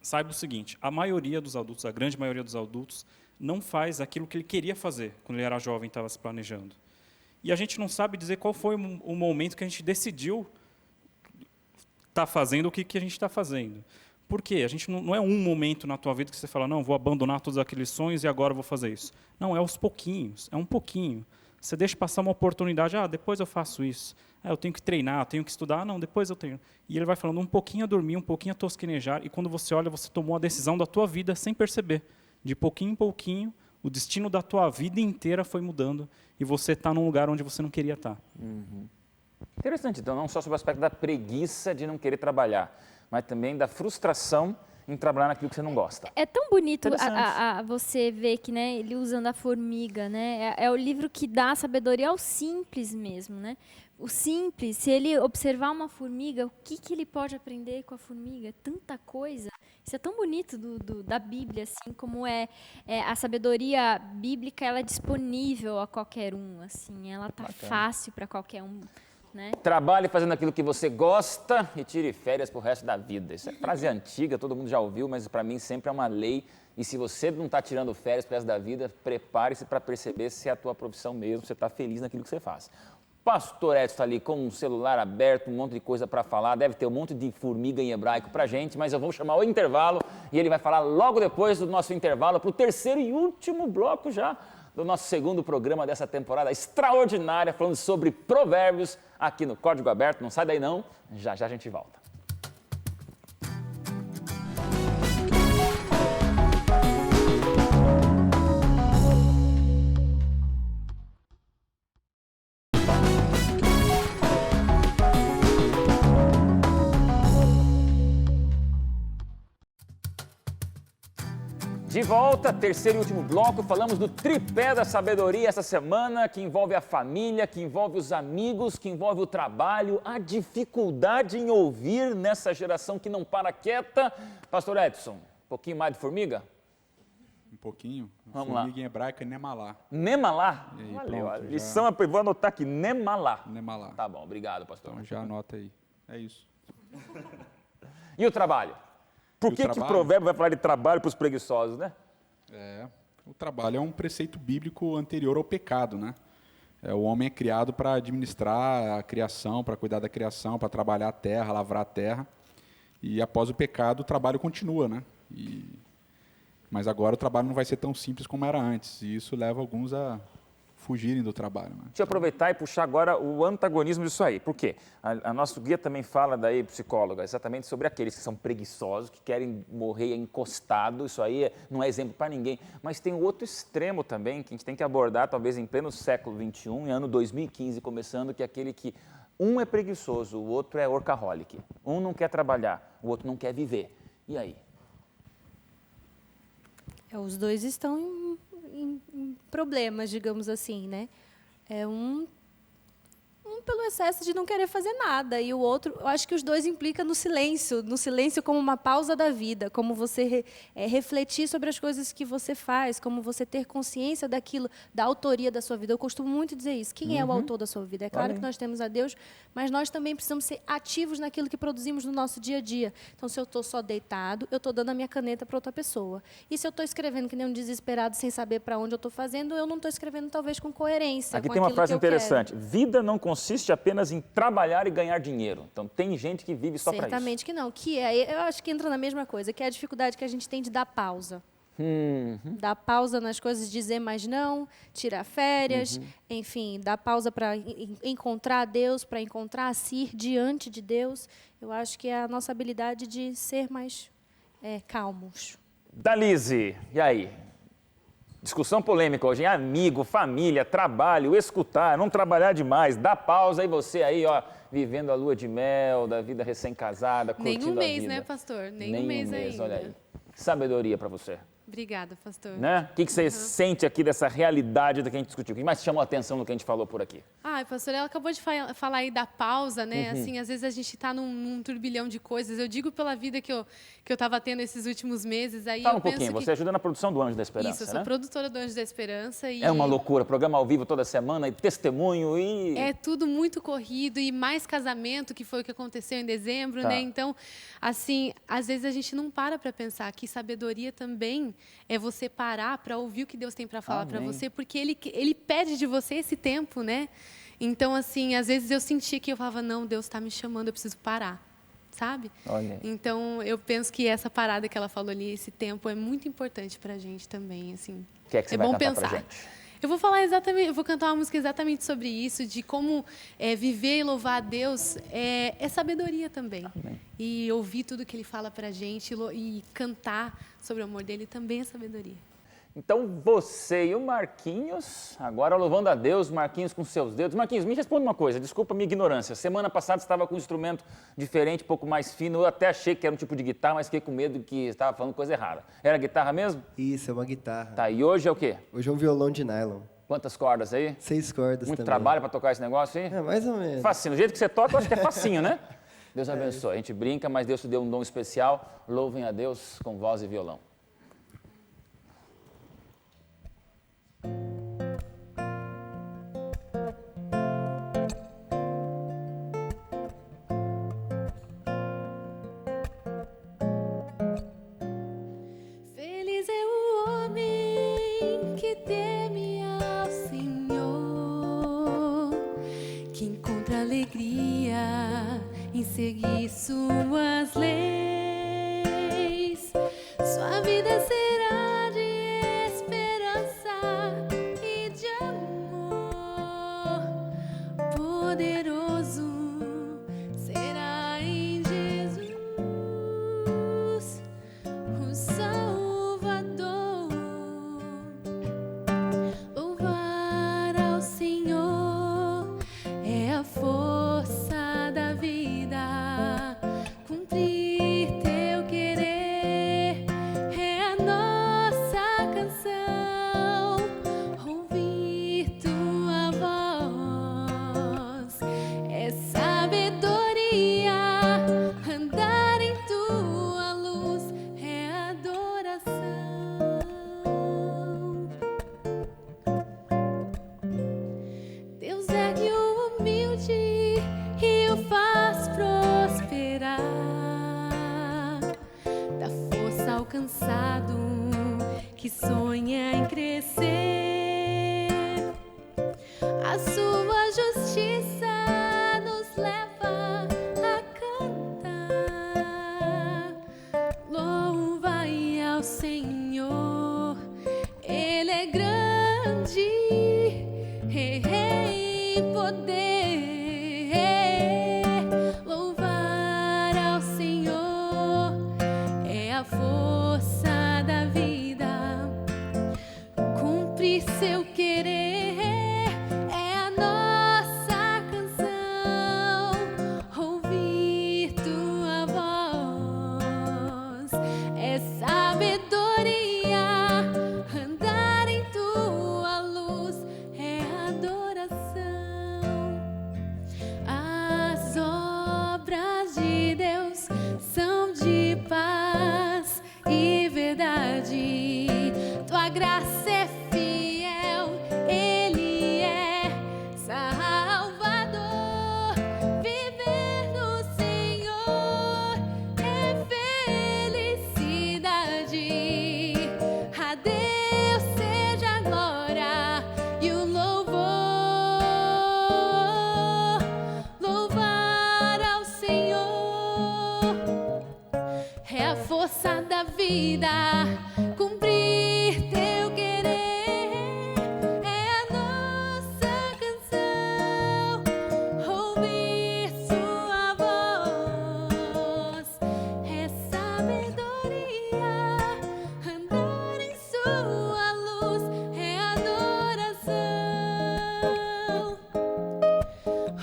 S5: saiba o seguinte: a maioria dos adultos, a grande maioria dos adultos, não faz aquilo que ele queria fazer quando ele era jovem e estava se planejando. E a gente não sabe dizer qual foi o momento que a gente decidiu estar fazendo o que a gente está fazendo. Por quê? A gente não é um momento na tua vida que você fala, não, vou abandonar todos aqueles sonhos e agora vou fazer isso. Não, é aos pouquinhos, é um pouquinho. Você deixa passar uma oportunidade, depois eu faço isso. Eu tenho que treinar, eu tenho que estudar, não, depois eu treino. E ele vai falando um pouquinho a dormir, um pouquinho a tosquenejar, e quando você olha, você tomou a decisão da tua vida sem perceber. De pouquinho em pouquinho, o destino da tua vida inteira foi mudando e você está num lugar onde você não queria estar.
S1: Interessante, então, não só sobre o aspecto da preguiça de não querer trabalhar, mas também da frustração em trabalhar naquilo que você não gosta.
S4: É tão bonito
S1: Interessante.
S4: você ver que, né, ele usando a formiga, né? É o livro que dá sabedoria ao simples mesmo, né? O simples, se ele observar uma formiga, o que ele pode aprender com a formiga? Tanta coisa. Isso é tão bonito da Bíblia, assim, como a sabedoria bíblica, ela é disponível a qualquer um, assim, ela tá fácil para qualquer um. né?
S1: Trabalhe fazendo aquilo que você gosta e tire férias pro resto da vida. Isso é frase antiga, todo mundo já ouviu, mas para mim sempre é uma lei. E se você não está tirando férias pro resto da vida, prepare-se para perceber se é a tua profissão mesmo, você está feliz naquilo que você faz. Pastor Edson está ali com um celular aberto, um monte de coisa para falar, deve ter um monte de formiga em hebraico para gente, mas eu vou chamar o intervalo e ele vai falar logo depois do nosso intervalo para o terceiro e último bloco já do nosso segundo programa dessa temporada extraordinária, falando sobre provérbios aqui no Código Aberto. Não sai daí não, já já a gente volta. De volta, terceiro e último bloco, falamos do tripé da sabedoria essa semana, que envolve a família, que envolve os amigos, que envolve o trabalho, a dificuldade em ouvir nessa geração que não para quieta. Pastor Edson, um pouquinho mais de formiga?
S3: Um pouquinho.
S1: Vamos
S3: Formiga
S1: lá.
S3: em hebraico é nemalá.
S1: Nemalá?
S3: E aí,
S1: Valeu,
S3: pronto,
S1: a lição, vou anotar aqui, nemalá.
S3: Nemalá.
S1: Tá bom, obrigado, pastor.
S3: Então já anota aí. É isso.
S1: E o trabalho? Por que o
S3: trabalho?
S1: provérbio vai falar de trabalho para os preguiçosos, né?
S3: O trabalho é um preceito bíblico anterior ao pecado, né? O homem é criado para administrar a criação, para cuidar da criação, para trabalhar a terra, lavrar a terra. E após o pecado, o trabalho continua, né? Mas agora o trabalho não vai ser tão simples como era antes. E isso leva alguns a fugirem do trabalho, né?
S1: Deixa eu aproveitar e puxar agora o antagonismo disso aí. Por quê? A nosso guia também fala daí, psicóloga, exatamente sobre aqueles que são preguiçosos, que querem morrer encostado. Isso aí não é exemplo para ninguém. Mas tem o outro extremo também, que a gente tem que abordar, talvez em pleno século XXI, em ano 2015 começando, que é aquele que um é preguiçoso, o outro é workaholic. Um não quer trabalhar, o outro não quer viver. E aí?
S6: Os dois estão em problemas, digamos assim, né? Um pelo excesso de não querer fazer nada, e o outro, eu acho que os dois implicam no silêncio como uma pausa da vida, como você refletir sobre as coisas que você faz, como você ter consciência daquilo, da autoria da sua vida. Eu costumo muito dizer isso. Quem é o autor da sua vida? É claro que nós temos a Deus, mas nós também precisamos ser ativos naquilo que produzimos no nosso dia a dia. Então, se eu estou só deitado, eu estou dando a minha caneta para outra pessoa. E se eu estou escrevendo que nem um desesperado, sem saber para onde eu estou fazendo, eu não estou escrevendo talvez com coerência.
S1: Aqui
S6: com
S1: tem uma
S6: aquilo
S1: frase
S6: que eu quero.
S1: interessante. Vida não consiste apenas em trabalhar e ganhar dinheiro. Então, tem gente que vive só para isso.
S6: Certamente que não. Eu acho que entra na mesma coisa, que é a dificuldade que a gente tem de dar pausa. Dar pausa nas coisas, dizer mais não, tirar férias, enfim, dar pausa para encontrar Deus, para encontrar a si diante de Deus. Eu acho que é a nossa habilidade de ser mais calmos.
S1: Dalize, e aí? Discussão polêmica hoje, hein? Amigo, família, trabalho, escutar, não trabalhar demais, dá pausa e você aí, ó, vivendo a lua de mel, da vida recém-casada, curtindo
S7: Nem um
S1: a
S7: mês,
S1: vida.
S7: né, pastor? Nem
S1: um
S7: um mês ainda.
S1: olha aí. Sabedoria para você,
S7: Obrigada, pastor.
S1: né? O que você sente aqui dessa realidade do que a gente discutiu? O que mais chamou a atenção no que a gente falou por aqui?
S7: Ai, pastor, ela acabou de falar aí da pausa, né? Assim, às vezes a gente está num turbilhão de coisas. Eu digo pela vida que eu estava tendo esses últimos meses. Aí
S1: Fala
S7: eu
S1: um pouquinho,
S7: penso
S1: você ajuda na produção do Anjo da Esperança,
S7: Isso, eu sou
S1: né?
S7: produtora do Anjo da Esperança. E
S1: É uma loucura, programa ao vivo toda semana, e testemunho e...
S7: é tudo muito corrido e mais casamento, que foi o que aconteceu em dezembro,
S1: Tá.
S7: né? Então, assim, às vezes a gente não para pensar que sabedoria também é você parar para ouvir o que Deus tem para falar para
S1: Amém.
S7: você, porque ele pede de você esse tempo, né? Então, assim, às vezes eu sentia que eu falava, não, Deus está me chamando, eu preciso parar, sabe?
S1: Olha aí.
S7: Então, eu penso que essa parada que ela falou ali, esse tempo, é muito importante para a gente também, assim.
S1: O que é que você
S7: é
S1: vai
S7: bom
S1: cantar
S7: pensar.
S1: pra gente?
S7: Eu vou falar exatamente, eu vou cantar uma música exatamente sobre isso, de como viver e louvar a Deus é sabedoria também.
S1: Amém.
S7: E ouvir tudo que Ele fala pra gente e cantar sobre o amor dele também é sabedoria.
S1: Então, você e o Marquinhos, agora louvando a Deus, Marquinhos com seus dedos. Marquinhos, me responde uma coisa, desculpa a minha ignorância. Semana passada você estava com um instrumento diferente, um pouco mais fino. Eu até achei que era um tipo de guitarra, mas fiquei com medo que estava falando coisa errada. Era guitarra mesmo?
S8: Isso, é uma guitarra.
S1: Tá, e hoje é o quê?
S8: Hoje é um violão de nylon.
S1: Quantas cordas aí?
S8: 6 cordas
S1: Muito
S8: também.
S1: trabalho para tocar esse negócio aí?
S8: É, mais ou menos.
S1: Facinho, do jeito que você toca, eu acho que é facinho, né? Deus abençoe. A gente brinca, mas Deus te deu um dom especial. Louvem a Deus com voz e violão.
S7: seguir suas leis. Sua vida será de esperança e de amor. Poderoso será em Jesus o Salvador. Louvar ao Senhor é a força da vida. Cumprir teu querer é a nossa canção. Ouvir tua voz é sabedoria. Andar em tua luz é adoração. Deus ergue o humilde e o faz prosperar. Dá força ao cansado que sonha em crescer. A sua justiça nos leva a cantar. Louvai ao Senhor, Ele é grande em poder. Louvar ao Senhor é a força da vida. Cumprir seu querer é a nossa canção. Ouvir tua voz é sabedoria. Andar em tua luz é adoração. As obras de Deus são de paz e verdade. Tua graça é fiel, Ele é Salvador. Viver no Senhor é felicidade. A Deus seja a glória e o louvor. Louvar ao Senhor é a força da vida. Cumprir teu querer é a nossa canção. Ouvir sua voz é sabedoria. Andar em sua luz é adoração.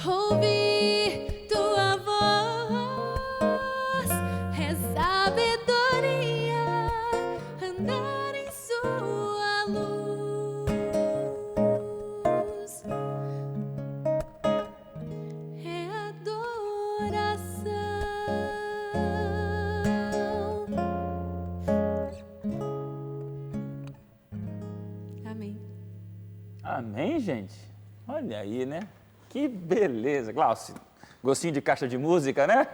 S7: Ouvir tua voz é sabedoria. Andar em sua luz é adoração. Amém.
S1: Amém, gente? Olha aí, né? Que beleza. Glaucio, gostinho de caixa de música, né?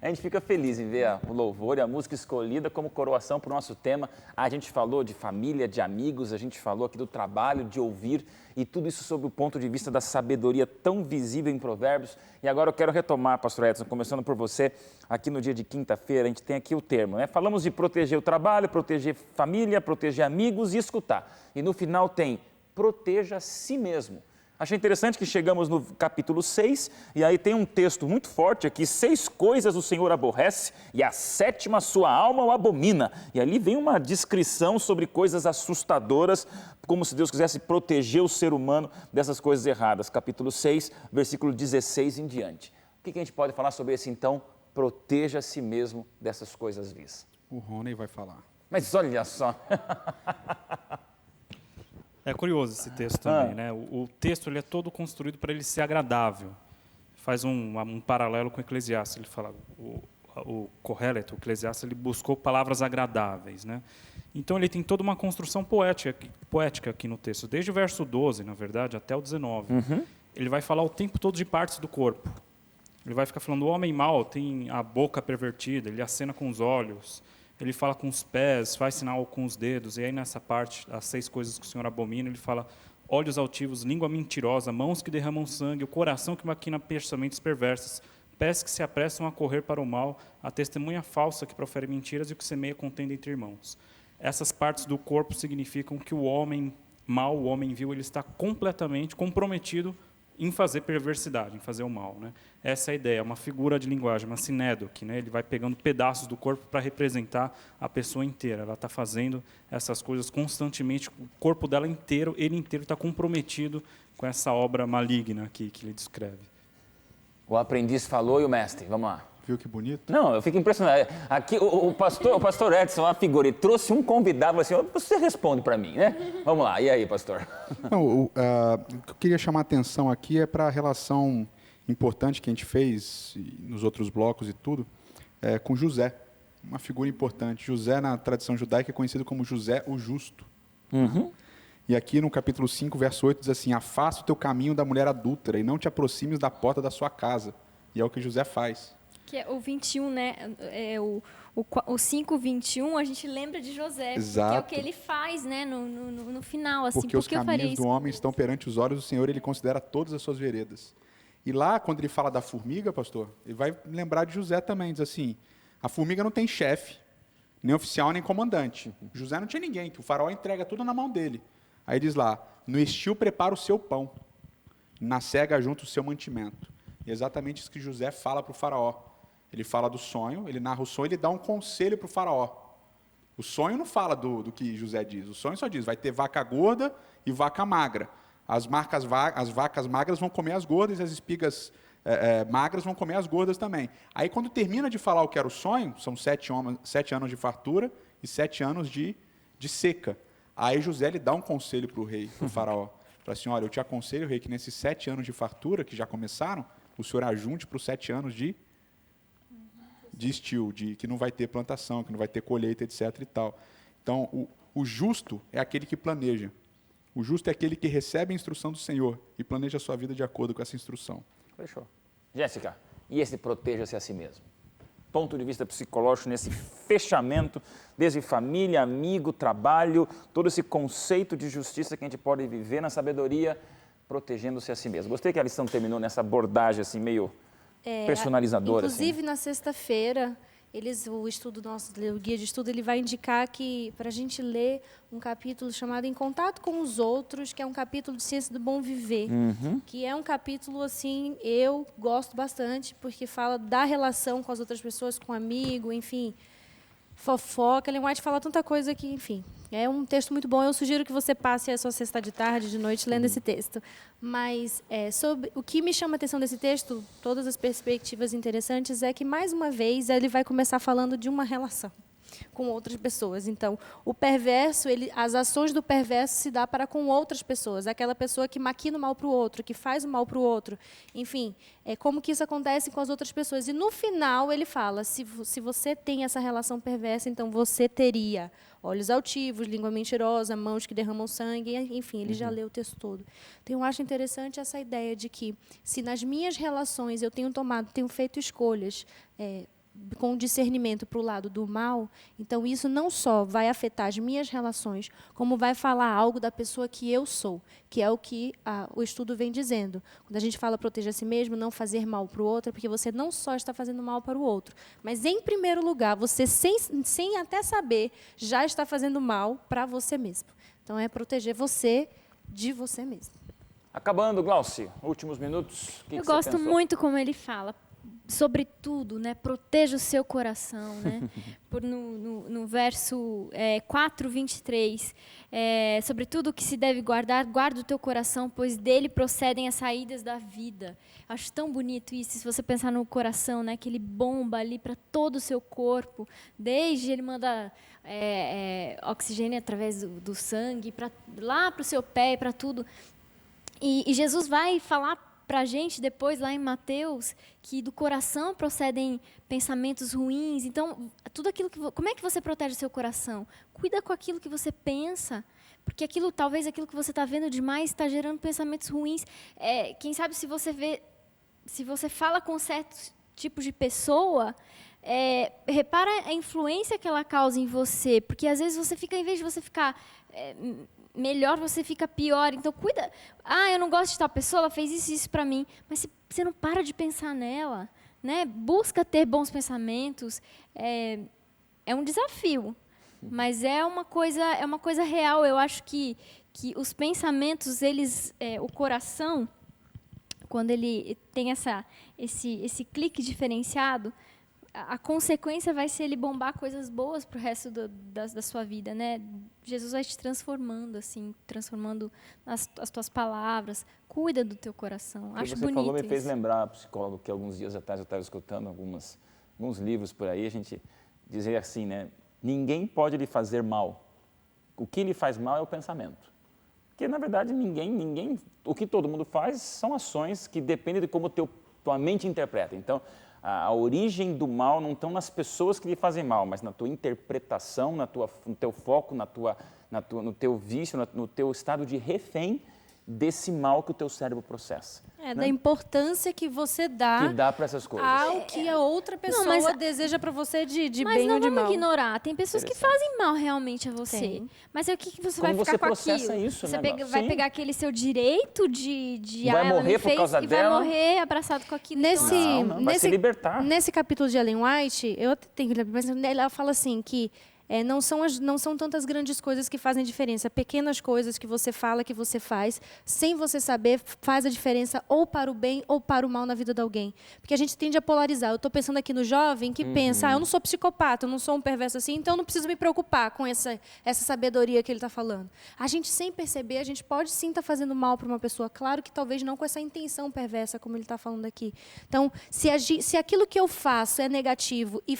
S1: A gente fica feliz em ver o louvor e a música escolhida como coroação para o nosso tema. A gente falou de família, de amigos, a gente falou aqui do trabalho, de ouvir e tudo isso sob o ponto de vista da sabedoria tão visível em Provérbios. E agora eu quero retomar, pastor Edson, começando por você, aqui no dia de quinta-feira, a gente tem aqui o termo, né? Falamos de proteger o trabalho, proteger família, proteger amigos e escutar. E no final tem proteja a si mesmo. Achei interessante que chegamos no capítulo 6, e aí tem um texto muito forte aqui, 6 coisas o Senhor aborrece, e a 7ª sua alma o abomina. E ali vem uma descrição sobre coisas assustadoras, como se Deus quisesse proteger o ser humano dessas coisas erradas. Capítulo 6, versículo 16 em diante. O que a gente pode falar sobre esse, então? Proteja a si mesmo dessas coisas vis.
S3: O Rony vai falar.
S1: Mas olha só...
S5: É curioso esse texto também, né? O texto ele é todo construído para ele ser agradável. Faz um paralelo com o Eclesiastes. Ele fala, o Correlet, o Eclesiastes, ele buscou palavras agradáveis, né? Então ele tem toda uma construção poética aqui no texto, desde o verso 12, na verdade, até o 19. Ele vai falar o tempo todo de partes do corpo. Ele vai ficar falando, o homem mau tem a boca pervertida, ele acena com os olhos, ele fala com os pés, faz sinal com os dedos, e aí nessa parte, as 6 coisas que o Senhor abomina, ele fala olhos altivos, língua mentirosa, mãos que derramam sangue, o coração que maquina pensamentos perversos, pés que se apressam a correr para o mal, a testemunha falsa que profere mentiras e o que semeia contenda entre irmãos. Essas partes do corpo significam que o homem mau, o homem vil, ele está completamente comprometido em fazer perversidade, em fazer o mal, né? Essa é a ideia, uma figura de linguagem, uma sinédoque, né? Ele vai pegando pedaços do corpo para representar a pessoa inteira. Ela está fazendo essas coisas constantemente, o corpo dela inteiro, ele inteiro está comprometido com essa obra maligna que ele descreve.
S1: O aprendiz falou e o mestre, vamos lá.
S3: Viu que bonito?
S1: Não, eu fico impressionado. Aqui o pastor Edson, uma figura, ele trouxe um convidado, assim, você responde para mim, né? Vamos lá, e aí, pastor?
S3: Não, o que eu queria chamar a atenção aqui é para a relação importante que a gente fez nos outros blocos e tudo, com José. Uma figura importante. José, na tradição judaica, é conhecido como José o Justo.
S1: Uhum.
S3: E aqui no capítulo 5, verso 8, diz assim: afasta o teu caminho da mulher adúltera e não te aproximes da porta da sua casa. E é o que José faz.
S4: Que é o 21, né? O 5:21, a gente lembra de José.
S3: Exato.
S4: Porque é o que ele faz, né? No final, assim.
S3: Porque os caminhos do homem estão perante os olhos do Senhor, ele considera todas as suas veredas. E lá, quando ele fala da formiga, pastor, ele vai lembrar de José também. Diz assim: a formiga não tem chefe, nem oficial, nem comandante. José não tinha ninguém, que o faraó entrega tudo na mão dele. Aí diz lá: no estio prepara o seu pão, na cega junta o seu mantimento. E é exatamente isso que José fala para o faraó. Ele fala do sonho, ele narra o sonho, ele dá um conselho para o faraó. O sonho não fala do que José diz, o sonho só diz: vai ter vaca gorda e vaca magra. As vacas magras vão comer as gordas e as espigas magras vão comer as gordas também. Aí quando termina de falar o que era o sonho, são 7 anos de fartura e 7 anos de seca. Aí José lhe dá um conselho para o rei, para o faraó. Fala assim: olha, eu te aconselho, rei, que nesses 7 anos de fartura, que já começaram, o senhor ajunte para os 7 anos de estio, que não vai ter plantação, que não vai ter colheita, etc. e tal. Então, o justo é aquele que planeja. O justo é aquele que recebe a instrução do Senhor e planeja a sua vida de acordo com essa instrução.
S1: Fechou. Jéssica, e esse proteja-se a si mesmo? Ponto de vista psicológico, nesse fechamento, desde família, amigo, trabalho, todo esse conceito de justiça que a gente pode viver na sabedoria, protegendo-se a si mesmo. Gostei que a lição terminou nessa abordagem assim, meio personalizadora.
S6: Inclusive,
S1: assim.
S6: na sexta-feira, o estudo nosso, o guia de estudo, ele vai indicar que para a gente ler um capítulo chamado Em Contato com os Outros, que é um capítulo de Ciência do Bom Viver, que é um capítulo, assim, eu gosto bastante, porque fala da relação com as outras pessoas, com amigo, enfim, fofoca. Ellen White fala tanta coisa que, enfim, é um texto muito bom. Eu sugiro que você passe a sua sexta de tarde, de noite, lendo esse texto. Mas sobre o que me chama a atenção desse texto, todas as perspectivas interessantes, é que, mais uma vez, ele vai começar falando de uma relação com outras pessoas. Então, o perverso, as ações do perverso se dá para com outras pessoas. Aquela pessoa que maquina o mal para o outro, que faz o mal para o outro. Enfim, como que isso acontece com as outras pessoas. E, no final, ele fala: se você tem essa relação perversa, então você teria olhos altivos, língua mentirosa, mãos que derramam sangue. Enfim, ele já leu o texto todo. Então, eu acho interessante essa ideia de que, se nas minhas relações eu tenho feito escolhas com discernimento para o lado do mal, então isso não só vai afetar as minhas relações, como vai falar algo da pessoa que eu sou, que é o que o estudo vem dizendo. Quando a gente fala proteja a si mesmo, não fazer mal para o outro, é porque você não só está fazendo mal para o outro, mas, em primeiro lugar, você, sem até saber, já está fazendo mal para você mesmo. Então, é proteger você de você mesmo.
S1: Acabando, Glauci, últimos minutos.
S4: Eu gosto muito como ele fala. Sobretudo, né, proteja o seu coração, né? No verso 4:23, sobretudo o que se deve guardar, guarda o teu coração, pois dele procedem as saídas da vida. Acho tão bonito isso, se você pensar no coração, né, que ele bomba ali para todo o seu corpo, desde ele manda oxigênio através do sangue, lá para o seu pé, para tudo. E Jesus vai falar para a gente depois, lá em Mateus, que do coração procedem pensamentos ruins. Então, tudo aquilo como é que você protege o seu coração? Cuida com aquilo que você pensa, porque talvez aquilo que você está vendo demais está gerando pensamentos ruins. Quem sabe se você fala com certos tipos de pessoa, repara a influência que ela causa em você, porque às vezes você fica, em vez de você ficar melhor, você fica pior. Então, cuida. Eu não gosto de tal pessoa, ela fez isso e isso para mim. Mas você não para de pensar nela, né? Busca ter bons pensamentos. É um desafio, mas é uma coisa real. Eu acho que os pensamentos, o coração, quando ele tem esse clique diferenciado, a consequência vai ser ele bombar coisas boas para o resto da sua vida, né? Jesus vai te transformando, assim, transformando as tuas palavras. Cuida do teu coração. Acho bonito.
S1: Você falou, me fez lembrar, psicólogo, que alguns dias atrás eu estava escutando alguns livros por aí, a gente dizia assim, né? Ninguém pode lhe fazer mal. O que lhe faz mal é o pensamento. Porque, na verdade, o que todo mundo faz são ações que dependem de como tua mente interpreta. Então, a origem do mal não estão nas pessoas que lhe fazem mal, mas na tua interpretação, no teu foco, no teu vício, no teu estado de refém desse mal que o teu cérebro processa.
S6: Da importância que você dá
S1: para essas coisas.
S6: ao que a outra pessoa deseja para você de bem ou de mal.
S4: Mas não vamos ignorar. Tem pessoas que fazem mal realmente a você.
S6: Tem.
S4: Mas o que você
S1: Como
S4: vai ficar
S1: você
S4: com
S1: processa
S4: aquilo?
S1: isso,
S4: Você
S1: né?
S4: vai pegar aquele seu direito de
S1: Vai
S4: ela
S1: morrer
S4: me
S1: por
S4: fez,
S1: causa
S4: e
S1: dela?
S4: vai morrer abraçado com aquilo.
S1: Não, vai se libertar.
S6: Nesse capítulo de Ellen White, eu tenho que lembrar, mas ela fala assim que não são tantas grandes coisas que fazem diferença. Pequenas coisas que você fala, que você faz, sem você saber, faz a diferença ou para o bem ou para o mal na vida de alguém. Porque a gente tende a polarizar. Eu estou pensando aqui no jovem que pensa, eu não sou psicopata, eu não sou um perverso assim, então eu não preciso me preocupar com essa sabedoria que ele está falando. A gente, sem perceber, a gente pode sim estar fazendo mal para uma pessoa. Claro que talvez não com essa intenção perversa, como ele está falando aqui. Então, se aquilo que eu faço é negativo e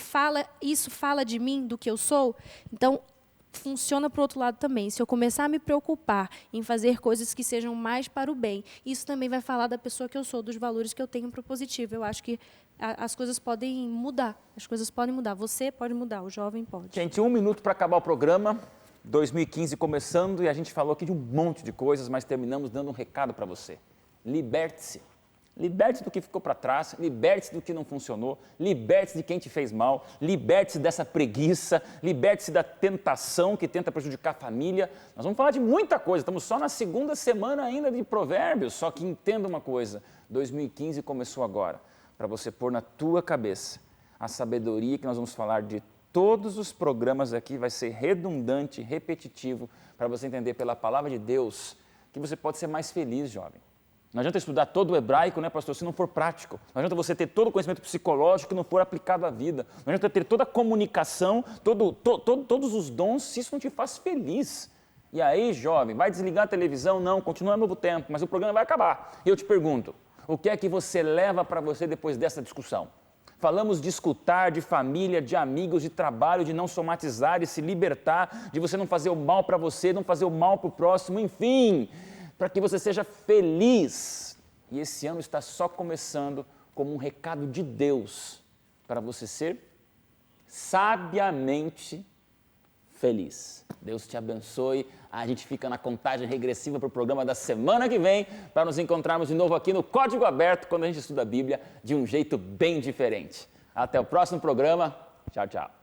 S6: isso fala de mim, do que eu sou, então, funciona para o outro lado também. Se eu começar a me preocupar em fazer coisas que sejam mais para o bem, isso também vai falar da pessoa que eu sou, dos valores que eu tenho para o positivo. Eu acho que as coisas podem mudar. As coisas podem mudar. Você pode mudar, o jovem pode.
S1: Gente, 1 minuto para acabar o programa. 2015 começando e a gente falou aqui de um monte de coisas, mas terminamos dando um recado para você. Liberte-se. Liberte-se do que ficou para trás, liberte-se do que não funcionou, liberte-se de quem te fez mal, liberte-se dessa preguiça, liberte-se da tentação que tenta prejudicar a família. Nós vamos falar de muita coisa, estamos só na segunda semana ainda de Provérbios, só que entenda uma coisa, 2015 começou agora, para você pôr na tua cabeça a sabedoria que nós vamos falar de todos os programas aqui, vai ser redundante, repetitivo, para você entender pela palavra de Deus que você pode ser mais feliz, jovem. Não adianta estudar todo o hebraico, né, pastor, se não for prático. Não adianta você ter todo o conhecimento psicológico que não for aplicado à vida. Não adianta ter toda a comunicação, todos os dons, se isso não te faz feliz. E aí, jovem, vai desligar a televisão? Não, continua Novo Tempo, mas o programa vai acabar. E eu te pergunto, o que é que você leva para você depois dessa discussão? Falamos de escutar, de família, de amigos, de trabalho, de não somatizar, de se libertar, de você não fazer o mal para você, não fazer o mal para o próximo, enfim, para que você seja feliz. E esse ano está só começando como um recado de Deus para você ser sabiamente feliz. Deus te abençoe. A gente fica na contagem regressiva para o programa da semana que vem, para nos encontrarmos de novo aqui no Código Aberto, quando a gente estuda a Bíblia de um jeito bem diferente. Até o próximo programa. Tchau, tchau.